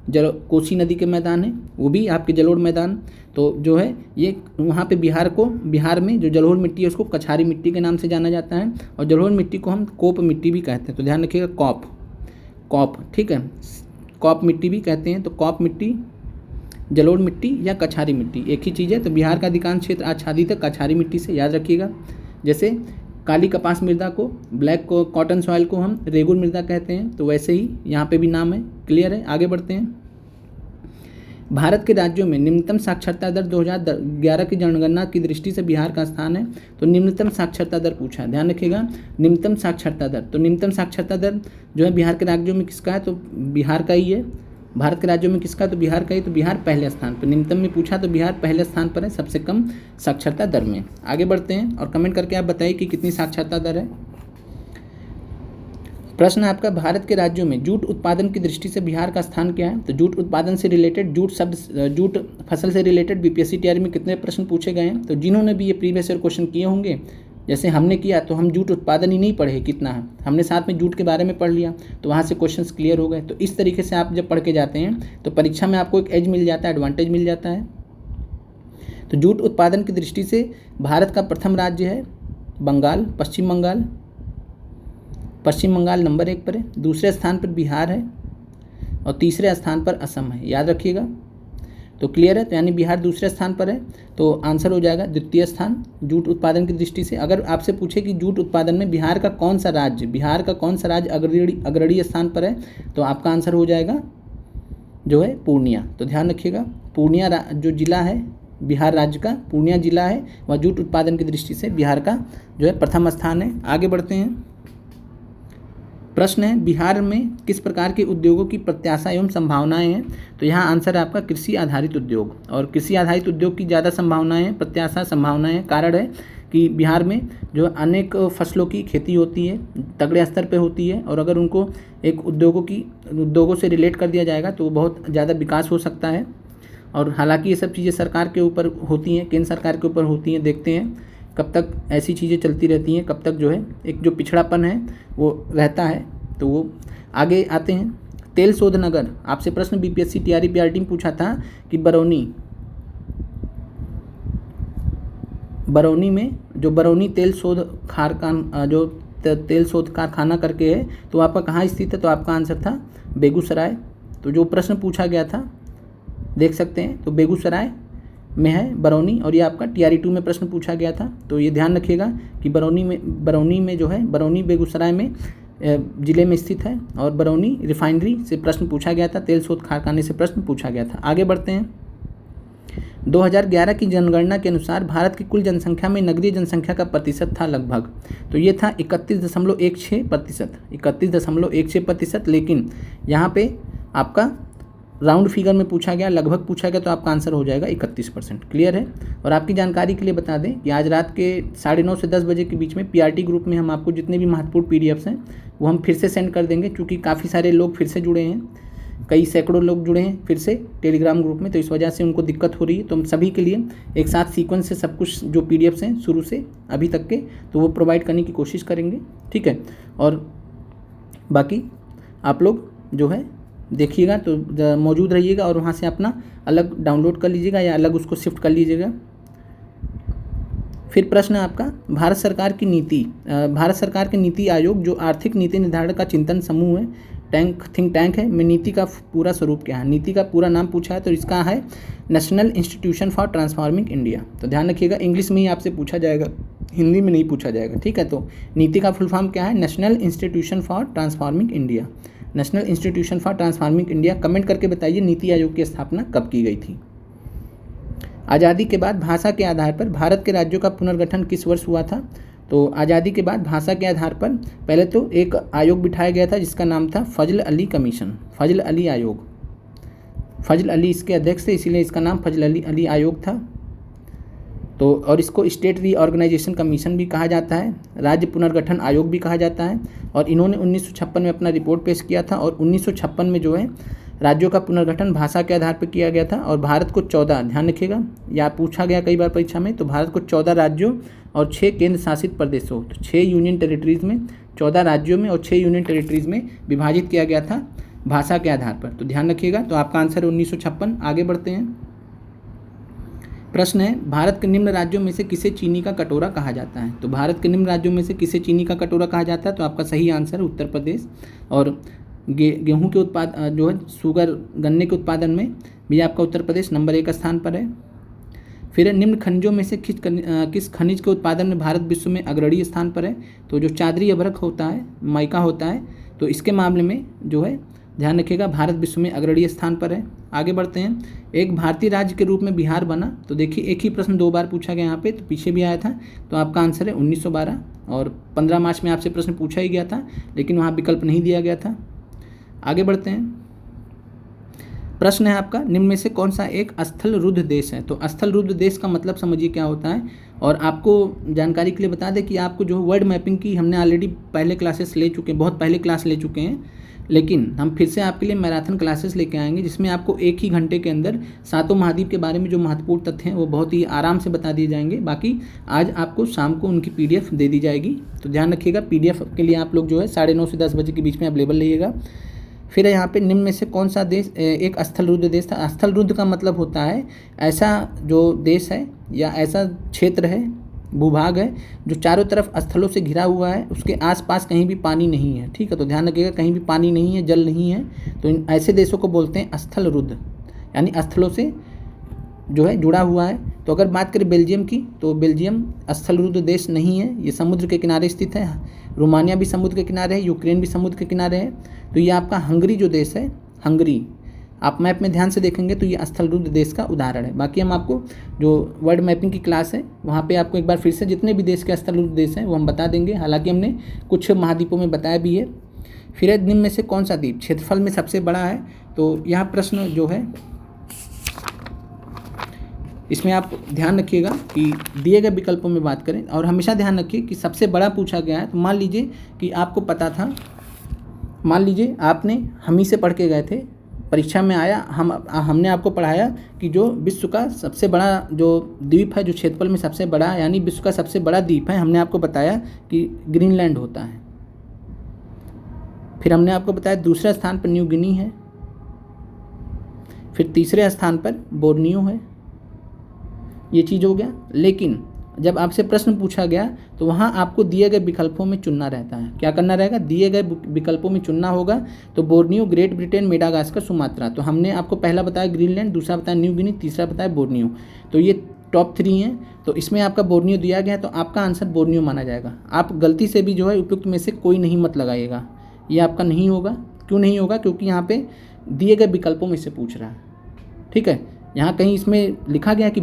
कोसी नदी के मैदान है, वो भी आपके जलोढ़ मैदान। तो जो है ये वहाँ पे बिहार में जो जलोढ़ मिट्टी है उसको कछारी मिट्टी के नाम से जाना जाता है, और जलोढ़ मिट्टी को हम कोप मिट्टी भी कहते हैं। तो ध्यान रखिएगा, कॉप, ठीक है, कॉप मिट्टी भी कहते हैं। तो कॉप मिट्टी, जलोढ़ मिट्टी या कछारी मिट्टी एक ही चीज़ है। तो बिहार का अधिकांश क्षेत्र आच्छादित है कछारी मिट्टी से, याद रखिएगा। जैसे काली कपास मृदा को, ब्लैक कॉटन सॉइल को हम रेगुर मृदा कहते हैं, तो वैसे ही यहाँ पे भी नाम है। क्लियर है, आगे बढ़ते हैं। भारत के राज्यों में निम्नतम साक्षरता दर 2011 की जनगणना की दृष्टि से बिहार का स्थान है। तो निम्नतम साक्षरता दर पूछा है, ध्यान रखिएगा, निम्नतम साक्षरता दर। तो निम्नतम साक्षरता दर जो है बिहार के राज्यों में किसका है, तो बिहार का ही है। भारत के राज्यों में किसका, तो बिहार का ही। तो बिहार पहले स्थान पर, निम्नतम में पूछा तो बिहार पहले स्थान पर है सबसे कम साक्षरता दर में। आगे बढ़ते हैं और कमेंट करके आप बताइए कि कितनी साक्षरता दर है। प्रश्न है आपका, भारत के राज्यों में जूट उत्पादन की दृष्टि से बिहार का स्थान क्या है। तो जूट उत्पादन से रिलेटेड, जूट फसल से रिलेटेड बीपीएससी टीआरई में कितने प्रश्न पूछे गए हैं। तो जिन्होंने भी ये प्रीवियस ईयर क्वेश्चन किए होंगे, जैसे हमने किया, तो हम जूट उत्पादन ही नहीं पढ़े कितना है, हमने साथ में जूट के बारे में पढ़ लिया, तो वहाँ से क्वेश्चंस क्लियर हो गए। तो इस तरीके से आप जब पढ़ के जाते हैं तो परीक्षा में आपको एक एज मिल जाता है, एडवांटेज मिल जाता है। तो जूट उत्पादन की दृष्टि से भारत का प्रथम राज्य है बंगाल, पश्चिम बंगाल नंबर 1 पर है, दूसरे स्थान पर बिहार है और तीसरे स्थान पर असम है, याद रखिएगा। तो क्लियर है, तो यानी बिहार दूसरे स्थान पर है, तो आंसर हो जाएगा द्वितीय स्थान जूट उत्पादन की दृष्टि से। अगर आपसे पूछे कि जूट उत्पादन में बिहार का कौन सा राज्य अग्रणी स्थान पर है, तो आपका आंसर हो जाएगा जो है पूर्णिया। तो ध्यान रखिएगा, पूर्णिया जो जिला है बिहार राज्य का, पूर्णिया जिला है, वह जूट उत्पादन की दृष्टि से बिहार का जो है प्रथम स्थान है। आगे बढ़ते हैं। प्रश्न है, बिहार में किस प्रकार के उद्योगों की प्रत्याशा एवं संभावनाएं हैं। तो यहाँ आंसर है आपका कृषि आधारित उद्योग, और कृषि आधारित उद्योग की ज़्यादा संभावनाएं हैं, प्रत्याशा संभावनाएं हैं। कारण है कि बिहार में जो अनेक फसलों की खेती होती है, तगड़े स्तर पे होती है, और अगर उनको एक उद्योगों से रिलेट कर दिया जाएगा तो बहुत ज़्यादा विकास हो सकता है। और हालांकि ये सब चीज़ें सरकार के ऊपर होती हैं, केंद्र सरकार के ऊपर होती हैं, देखते हैं कब तक ऐसी चीज़ें चलती रहती हैं, कब तक जो है एक जो पिछड़ापन है वो रहता है। तो वो आगे आते हैं। तेल शोध नगर, आपसे प्रश्न बीपीएससी टीआरई पीआरटी में पूछा था कि बरौनी में जो बरौनी तेल शोध कारखाना करके है, तो आपका कहाँ स्थित है। तो आपका आंसर था बेगूसराय। तो जो प्रश्न पूछा गया था देख सकते हैं, तो बेगूसराय में है बरौनी, और ये आपका टीआरई 2 में प्रश्न पूछा गया था। तो ये ध्यान रखिएगा कि बरौनी में जो है, बरौनी बेगूसराय में ज़िले में स्थित है, और बरौनी रिफाइनरी से प्रश्न पूछा गया था, तेल शोध कारखाने से प्रश्न पूछा गया था। आगे बढ़ते हैं। 2011 की जनगणना के अनुसार भारत की कुल जनसंख्या में नगरीय जनसंख्या का प्रतिशत था लगभग, तो ये था 31.16%, लेकिन यहाँ पे आपका राउंड फिगर में पूछा गया, लगभग पूछा गया, तो आपका आंसर हो जाएगा 31%। क्लियर है। और आपकी जानकारी के लिए बता दें कि आज रात के 9:30 से 10 बजे के बीच में पीआरटी ग्रुप में हम आपको जितने भी महत्वपूर्ण पीडीएफ्स हैं वो हम फिर से सेंड कर देंगे, क्योंकि काफ़ी सारे लोग फिर से जुड़े हैं, कई सैकड़ों लोग जुड़े हैं फिर से टेलीग्राम ग्रुप में, तो इस वजह से उनको दिक्कत हो रही है। तो हम सभी के लिए एक साथ सीक्वेंस से सब कुछ जो पीडीएफ्स हैं शुरू से अभी तक के, तो वो प्रोवाइड करने की कोशिश करेंगे, ठीक है। और बाकी आप लोग जो है देखिएगा, तो मौजूद रहिएगा, और वहाँ से अपना अलग डाउनलोड कर लीजिएगा या अलग उसको शिफ्ट कर लीजिएगा। फिर प्रश्न है आपका, भारत सरकार के नीति आयोग जो आर्थिक नीति निर्धारण का चिंतन समूह है, थिंक टैंक है, में नीति का पूरा स्वरूप क्या है। नीति का पूरा नाम पूछा है, तो इसका है national institution for transforming India. तो ध्यान रखिएगा, इंग्लिश में ही आपसे पूछा जाएगा, हिंदी में नहीं पूछा जाएगा, ठीक है। तो नीति का फुल फॉर्म क्या है, national institution for transforming India, national institution for transforming India. Comment करके बताइए नीति आयोग की स्थापना कब की गई थी। आज़ादी के बाद भाषा के आधार पर भारत के राज्यों का पुनर्गठन किस वर्ष हुआ था। तो आज़ादी के बाद भाषा के आधार पर पहले तो एक आयोग बिठाया गया था जिसका नाम था फजल अली कमीशन, फजल अली आयोग। फजल अली इसके अध्यक्ष थे, इसीलिए इसका नाम फजल अली आयोग था। तो और इसको स्टेट रीऑर्गेनाइजेशन कमीशन भी कहा जाता है, राज्य पुनर्गठन आयोग भी कहा जाता है। और इन्होंने 1956 में अपना रिपोर्ट पेश किया था, और 1956 में जो है राज्यों का पुनर्गठन भाषा के आधार पर किया गया था। और भारत को 14, ध्यान रखिएगा, या पूछा गया कई बार परीक्षा में, तो भारत को 14 राज्यों और 6 केंद्र शासित प्रदेशों, तो 6 यूनियन टेरिटरीज़ में, 14 राज्यों में और 6 यूनियन टेरिटरीज़ में विभाजित किया गया था भाषा के आधार पर, तो ध्यान रखिएगा। तो आपका आंसर है 1956। आगे बढ़ते हैं। प्रश्न है, भारत के निम्न राज्यों में से किसे चीनी का कटोरा कहा जाता है? तो भारत के निम्न राज्यों में से किसे चीनी का कटोरा कहा जाता है? तो आपका सही आंसर है उत्तर प्रदेश। और गेहूं के उत्पाद जो है शुगर गन्ने के उत्पादन में भी आपका उत्तर प्रदेश नंबर 1 स्थान पर है। फिर निम्न खनिजों में से किस खनिज के उत्पादन में भारत विश्व में अग्रणी स्थान पर है? तो जो चादरी अभ्रक होता है, माइका होता है, तो इसके मामले में जो है ध्यान रखिएगा भारत विश्व में अग्रणी स्थान पर है। आगे बढ़ते हैं। एक भारतीय राज्य के रूप में बिहार बना? तो देखिए एक ही प्रश्न 2 बार पूछा गया यहाँ पे, तो पीछे भी आया था। तो आपका आंसर है 1912। और 15 मार्च में आपसे प्रश्न पूछा ही गया था, लेकिन वहाँ विकल्प नहीं दिया गया था। आगे बढ़ते हैं। प्रश्न है आपका, निम्न में से कौन सा एक स्थल रुद्ध देश है? तो स्थल रुद्ध देश का मतलब समझिए क्या होता है। और आपको जानकारी के लिए बता दें कि आपको जो वर्ड मैपिंग की हमने ऑलरेडी पहले क्लासेस ले चुके हैं, बहुत पहले क्लास ले चुके हैं, लेकिन हम फिर से आपके लिए मैराथन क्लासेस लेके आएंगे, जिसमें आपको एक ही घंटे के अंदर 7 महाद्वीप के बारे में जो महत्वपूर्ण तथ्य हैं वो बहुत ही आराम से बता दिए जाएंगे। बाकी आज आपको शाम को उनकी PDF दे दी जाएगी, तो ध्यान रखिएगा PDF के लिए आप लोग जो है 9:30 से 10 बजे के बीच में अवेलेबल रहिएगा। फिर यहाँ पे निम्न में से कौन सा देश एक स्थल रुद्ध देश था? स्थल रुद्ध का मतलब होता है ऐसा जो देश है या ऐसा क्षेत्र है, भूभाग है, जो चारों तरफ स्थलों से घिरा हुआ है, उसके आसपास कहीं भी पानी नहीं है। ठीक है, तो ध्यान रखिएगा कहीं भी पानी नहीं है, जल नहीं है, तो इन ऐसे देशों को बोलते हैं स्थल रुद्ध, यानी स्थलों से जो है जुड़ा हुआ है। तो अगर बात करें बेल्जियम की, तो बेल्जियम स्थल रुद्ध देश नहीं है, ये समुद्र के किनारे स्थित है। रोमानिया भी समुद्र के किनारे है, यूक्रेन भी समुद्र के किनारे है। तो ये आपका हंगरी जो देश है, हंगरी, आप मैप में ध्यान से देखेंगे तो ये स्थल रुद्ध देश का उदाहरण है। बाकी हम आपको जो वर्ड मैपिंग की क्लास है वहाँ पे आपको एक बार फिर से जितने भी देश के स्थल रुद्ध देश हैं वो हम बता देंगे, हालांकि हमने कुछ महाद्वीपों में बताया भी है। फिर निम्न में से कौन सा द्वीप क्षेत्रफल में सबसे बड़ा है? तो यहाँ प्रश्न जो है इसमें आप ध्यान रखिएगा कि दिए गए विकल्पों में बात करें, और हमेशा ध्यान रखिए कि सबसे बड़ा पूछा गया है। तो मान लीजिए कि आपको पता था, मान लीजिए आपने हम ही से पढ़ के गए थे, परीक्षा में आया, हमने आपको पढ़ाया कि जो विश्व का सबसे बड़ा जो द्वीप है, जो क्षेत्रफल में सबसे बड़ा यानी विश्व का सबसे बड़ा द्वीप है, हमने आपको बताया कि ग्रीनलैंड होता है। फिर हमने आपको बताया दूसरे स्थान पर न्यू गिनी है, फिर तीसरे स्थान पर बोर्नियो है। ये चीज़ हो गया, लेकिन जब आपसे प्रश्न पूछा गया तो वहाँ आपको दिए गए विकल्पों में चुनना रहता है। क्या करना रहेगा? दिए गए विकल्पों में चुनना होगा। तो Borneo, great Britain, Madagascar, Sumatra. तो हमने आपको पहला बताया ग्रीनलैंड, दूसरा बताया न्यू गिनी, तीसरा बताया बोर्नियो। तो ये टॉप 3 हैं। तो इसमें आपका बोर्नियो दिया गया है, तो आपका आंसर बोर्नियो माना जाएगा। आप गलती से भी जो है उपयुक्त में से कोई नहीं मत लगाइएगा, ये आपका नहीं होगा। क्यों नहीं होगा? क्योंकि यहाँ पे दिए गए विकल्पों में से पूछ रहा है। ठीक है, यहाँ कहीं इसमें लिखा गया कि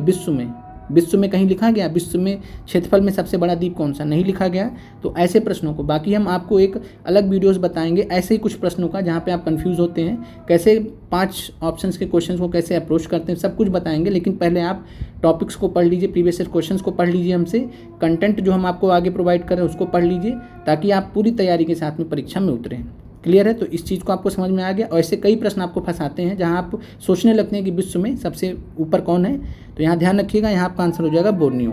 विश्व में कहीं लिखा गया विश्व में क्षेत्रफल में सबसे बड़ा द्वीप कौन सा? नहीं लिखा गया। तो ऐसे प्रश्नों को, बाकी हम आपको एक अलग वीडियोस बताएंगे ऐसे ही कुछ प्रश्नों का जहाँ पे आप कंफ्यूज होते हैं, कैसे 5 ऑप्शंस के क्वेश्चंस को कैसे अप्रोच करते हैं, सब कुछ बताएंगे। लेकिन पहले आप टॉपिक्स को पढ़ लीजिए, प्रीवियस ईयर क्वेश्चंस को पढ़ लीजिए, हमसे कंटेंट जो हम आपको आगे प्रोवाइड कर रहे हैं उसको पढ़ लीजिए, ताकि आप पूरी तैयारी के साथ में परीक्षा में उतरें। क्लियर है? तो इस चीज़ को आपको समझ में आ गया। और ऐसे कई प्रश्न आपको फंसाते हैं जहां आप सोचने लगते हैं कि विश्व में सबसे ऊपर कौन है। तो यहाँ ध्यान रखिएगा, यहाँ आपका आंसर हो जाएगा बोर्नियो।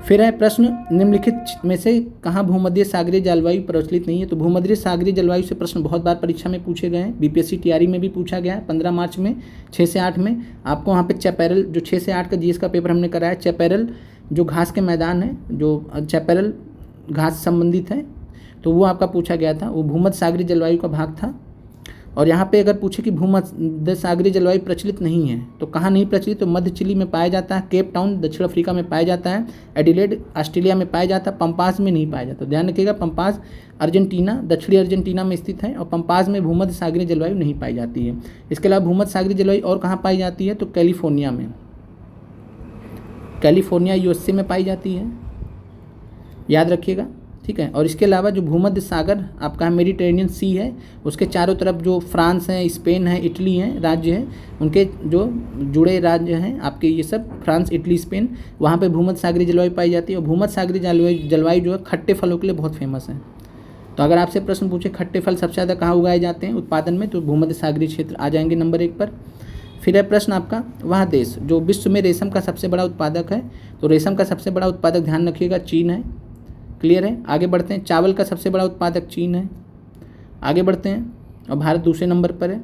फिर है प्रश्न, निम्नलिखित में से कहाँ भूमध्य सागरीय जलवायु प्रचलित नहीं है? तो भूमध्य सागरीय जलवायु से प्रश्न बहुत बार परीक्षा में पूछे गए हैं। BPSC TRE में भी पूछा गया है 15 मार्च में 6 से 8 में। आपको वहाँ पे चैपेरल जो 6 से 8 का GS का पेपर हमने कराया, चैपेरल जो घास के मैदान है, जो चैपेरल घास संबंधित है, तो वो आपका पूछा गया था। वो भूमध्य सागरीय जलवायु का भाग था। और यहाँ पे अगर पूछे कि भूमध्य सागरीय जलवायु प्रचलित नहीं है तो कहाँ नहीं प्रचलित? तो मध्य चिली में पाया जाता है, केप टाउन दक्षिण अफ्रीका में पाया जाता है, एडिलेड ऑस्ट्रेलिया में पाया जाता है, पंपास में नहीं पाया जाता। ध्यान रखिएगा, पंपास अर्जेंटीना, दक्षिणी अर्जेंटीना में स्थित है, और पंपास में भूमध्य सागरीय जलवायु नहीं पाई जाती है। इसके अलावा भूमध्य सागरीय जलवायु और कहाँ पाई जाती है? तो कैलिफोर्निया में, कैलिफोर्निया USA में पाई जाती है, याद रखिएगा। ठीक है, और इसके अलावा जो भूमध्य सागर आपका मेडिटेरेनियन सी है, उसके चारों तरफ जो फ्रांस है, स्पेन है, इटली है, राज्य है, उनके जो जुड़े राज्य हैं आपके, ये सब फ्रांस, इटली, स्पेन, वहाँ पे भूमध्य सागरीय जलवायु पाई जाती है। और भूमध्य सागरीय जलवायु जो है खट्टे फलों के लिए बहुत फेमस है। तो अगर आपसे प्रश्न पूछे खट्टे फल सबसे ज़्यादा कहाँ उगाए जाते हैं उत्पादन में, तो भूमध्य सागरीय क्षेत्र आ जाएंगे नंबर 1 पर। फिर है प्रश्न आपका, वह देश जो विश्व में रेशम का सबसे बड़ा उत्पादक है। तो रेशम का सबसे बड़ा उत्पादक ध्यान रखिएगा चीन है। क्लियर है? आगे बढ़ते हैं। चावल का सबसे बड़ा उत्पादक चीन है। आगे बढ़ते हैं। और भारत दूसरे नंबर पर है।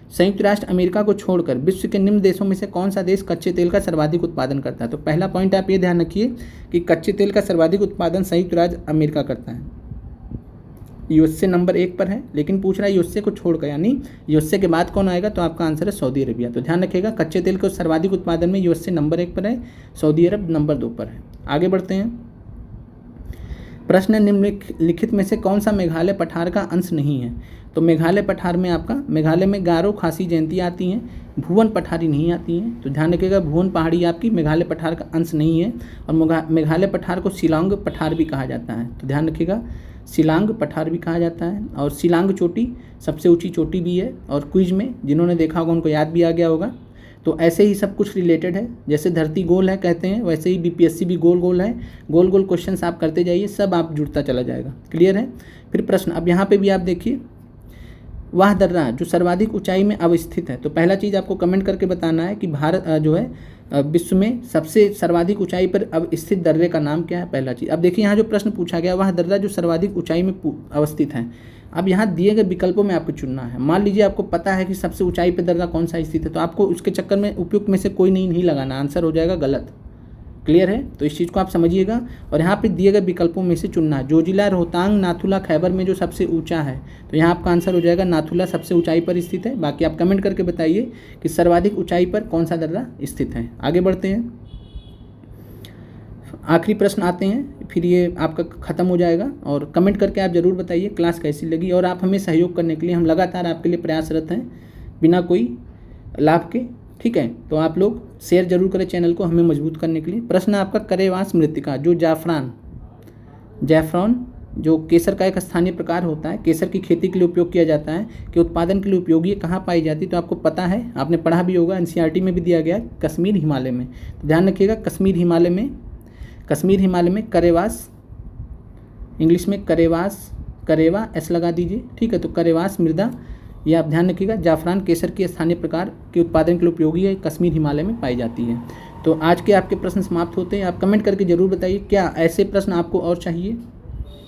संयुक्त राष्ट्र अमेरिका को छोड़कर विश्व के निम्न देशों में से कौन सा देश कच्चे तेल का सर्वाधिक उत्पादन करता है? तो पहला पॉइंट आप ये ध्यान रखिए कि कच्चे तेल का सर्वाधिक उत्पादन संयुक्त राज्य अमेरिका करता है। यूएसए नंबर 1 पर है, लेकिन पूछ रहा है यूएसए को छोड़कर, यानी यूएसए के बाद कौन आएगा? तो आपका आंसर है सऊदी अरेबिया। तो ध्यान रखिएगा कच्चे तेल के सर्वाधिक उत्पादन में यूएसए नंबर 1 पर है, सऊदी अरब नंबर 2 पर है। आगे बढ़ते हैं। प्रश्न निम्नलिखित में से कौन सा मेघालय पठार का अंश नहीं है? तो मेघालय पठार में आपका मेघालय में गारो खासी जयंती आती हैं, भुवन पठारी नहीं आती हैं। तो ध्यान रखिएगा भुवन पहाड़ी आपकी मेघालय पठार का अंश नहीं है, और मेघालय पठार को शिलांग पठार भी कहा जाता है। तो ध्यान रखिएगा शिलांग पठार भी कहा जाता है, और शिलांग चोटी सबसे ऊंची चोटी भी है। और क्विज में जिन्होंने देखा होगा उनको याद भी आ गया होगा। तो ऐसे ही सब कुछ रिलेटेड है, जैसे धरती गोल है कहते हैं, वैसे ही बीपीएससी भी गोल गोल है। गोल गोल क्वेश्चंस आप करते जाइए, सब आप जुड़ता चला जाएगा। क्लियर है? फिर प्रश्न अब यहाँ पे भी आप देखिए, वह दर्रा जो सर्वाधिक ऊंचाई में अवस्थित है। तो पहला चीज़ आपको कमेंट करके बताना है कि भारत जो है विश्व में सबसे सर्वाधिक ऊंचाई पर अवस्थित दर्रे का नाम क्या है? पहला चीज़। अब देखिए यहाँ जो प्रश्न पूछा गया, वह दर्रा जो सर्वाधिक ऊंचाई में अवस्थित है। अब यहाँ दिए गए विकल्पों में आपको चुनना है। मान लीजिए आपको पता है कि सबसे ऊंचाई पर दर्रा कौन सा स्थित है, तो आपको उसके चक्कर में उपयुक्त में से कोई नहीं लगाना, आंसर हो जाएगा गलत। क्लियर है? तो इस चीज़ को आप समझिएगा। और यहाँ पे दिए गए विकल्पों में से चुनना है। जोजिला, रोहतांग, नाथुला, खैबर में जो सबसे ऊंचा है, तो यहाँ आपका आंसर हो जाएगा नाथुला सबसे ऊंचाई पर स्थित है। बाकी आप कमेंट करके बताइए कि सर्वाधिक ऊंचाई पर कौन सा दर्रा स्थित है। आगे बढ़ते हैं, आखिरी प्रश्न आते हैं, फिर ये आपका ख़त्म हो जाएगा। और कमेंट करके आप ज़रूर बताइए क्लास कैसी लगी, और आप हमें सहयोग करने के लिए हम लगातार आपके लिए प्रयासरत हैं बिना कोई लाभ के। ठीक है, तो आप लोग शेयर जरूर करें चैनल को हमें मजबूत करने के लिए। प्रश्न आपका करेवास मृत्तिका जो जैफरान जो केसर का एक स्थानीय प्रकार होता है, केसर की खेती के लिए उपयोग किया जाता है, कि उत्पादन के लिए उपयोगी कहाँ पाई जाती है? तो आपको पता है, आपने पढ़ा भी होगा, एनसीईआरटी में भी दिया गया है, कश्मीर हिमालय में। तो ध्यान रखिएगा कश्मीर हिमालय में करेवास, इंग्लिश में करेवा एस लगा दीजिए। ठीक है, तो करेवास मृदा, ये आप ध्यान रखिएगा। जाफरान केसर की स्थानीय प्रकार के उत्पादन के लिए उपयोगी है, कश्मीर हिमालय में पाई जाती है। तो आज के आपके प्रश्न समाप्त होते हैं। आप कमेंट करके ज़रूर बताइए क्या ऐसे प्रश्न आपको और चाहिए,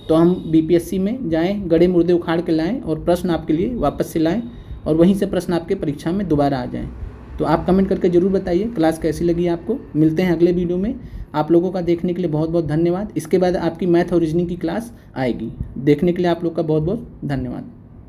तो हम बीपीएससी में जाएं, गड़े मुर्दे उखाड़ के लाएं और प्रश्न आपके लिए वापस से लाएं, और वहीं से प्रश्न आपके परीक्षा में दोबारा आ जाएं। तो आप कमेंट करके ज़रूर बताइए क्लास कैसी लगी आपको। मिलते हैं अगले वीडियो में। आप लोगों का देखने के लिए बहुत बहुत धन्यवाद। इसके बाद आपकी मैथ और रीजनिंग की क्लास आएगी, देखने के लिए आप लोग का बहुत बहुत धन्यवाद।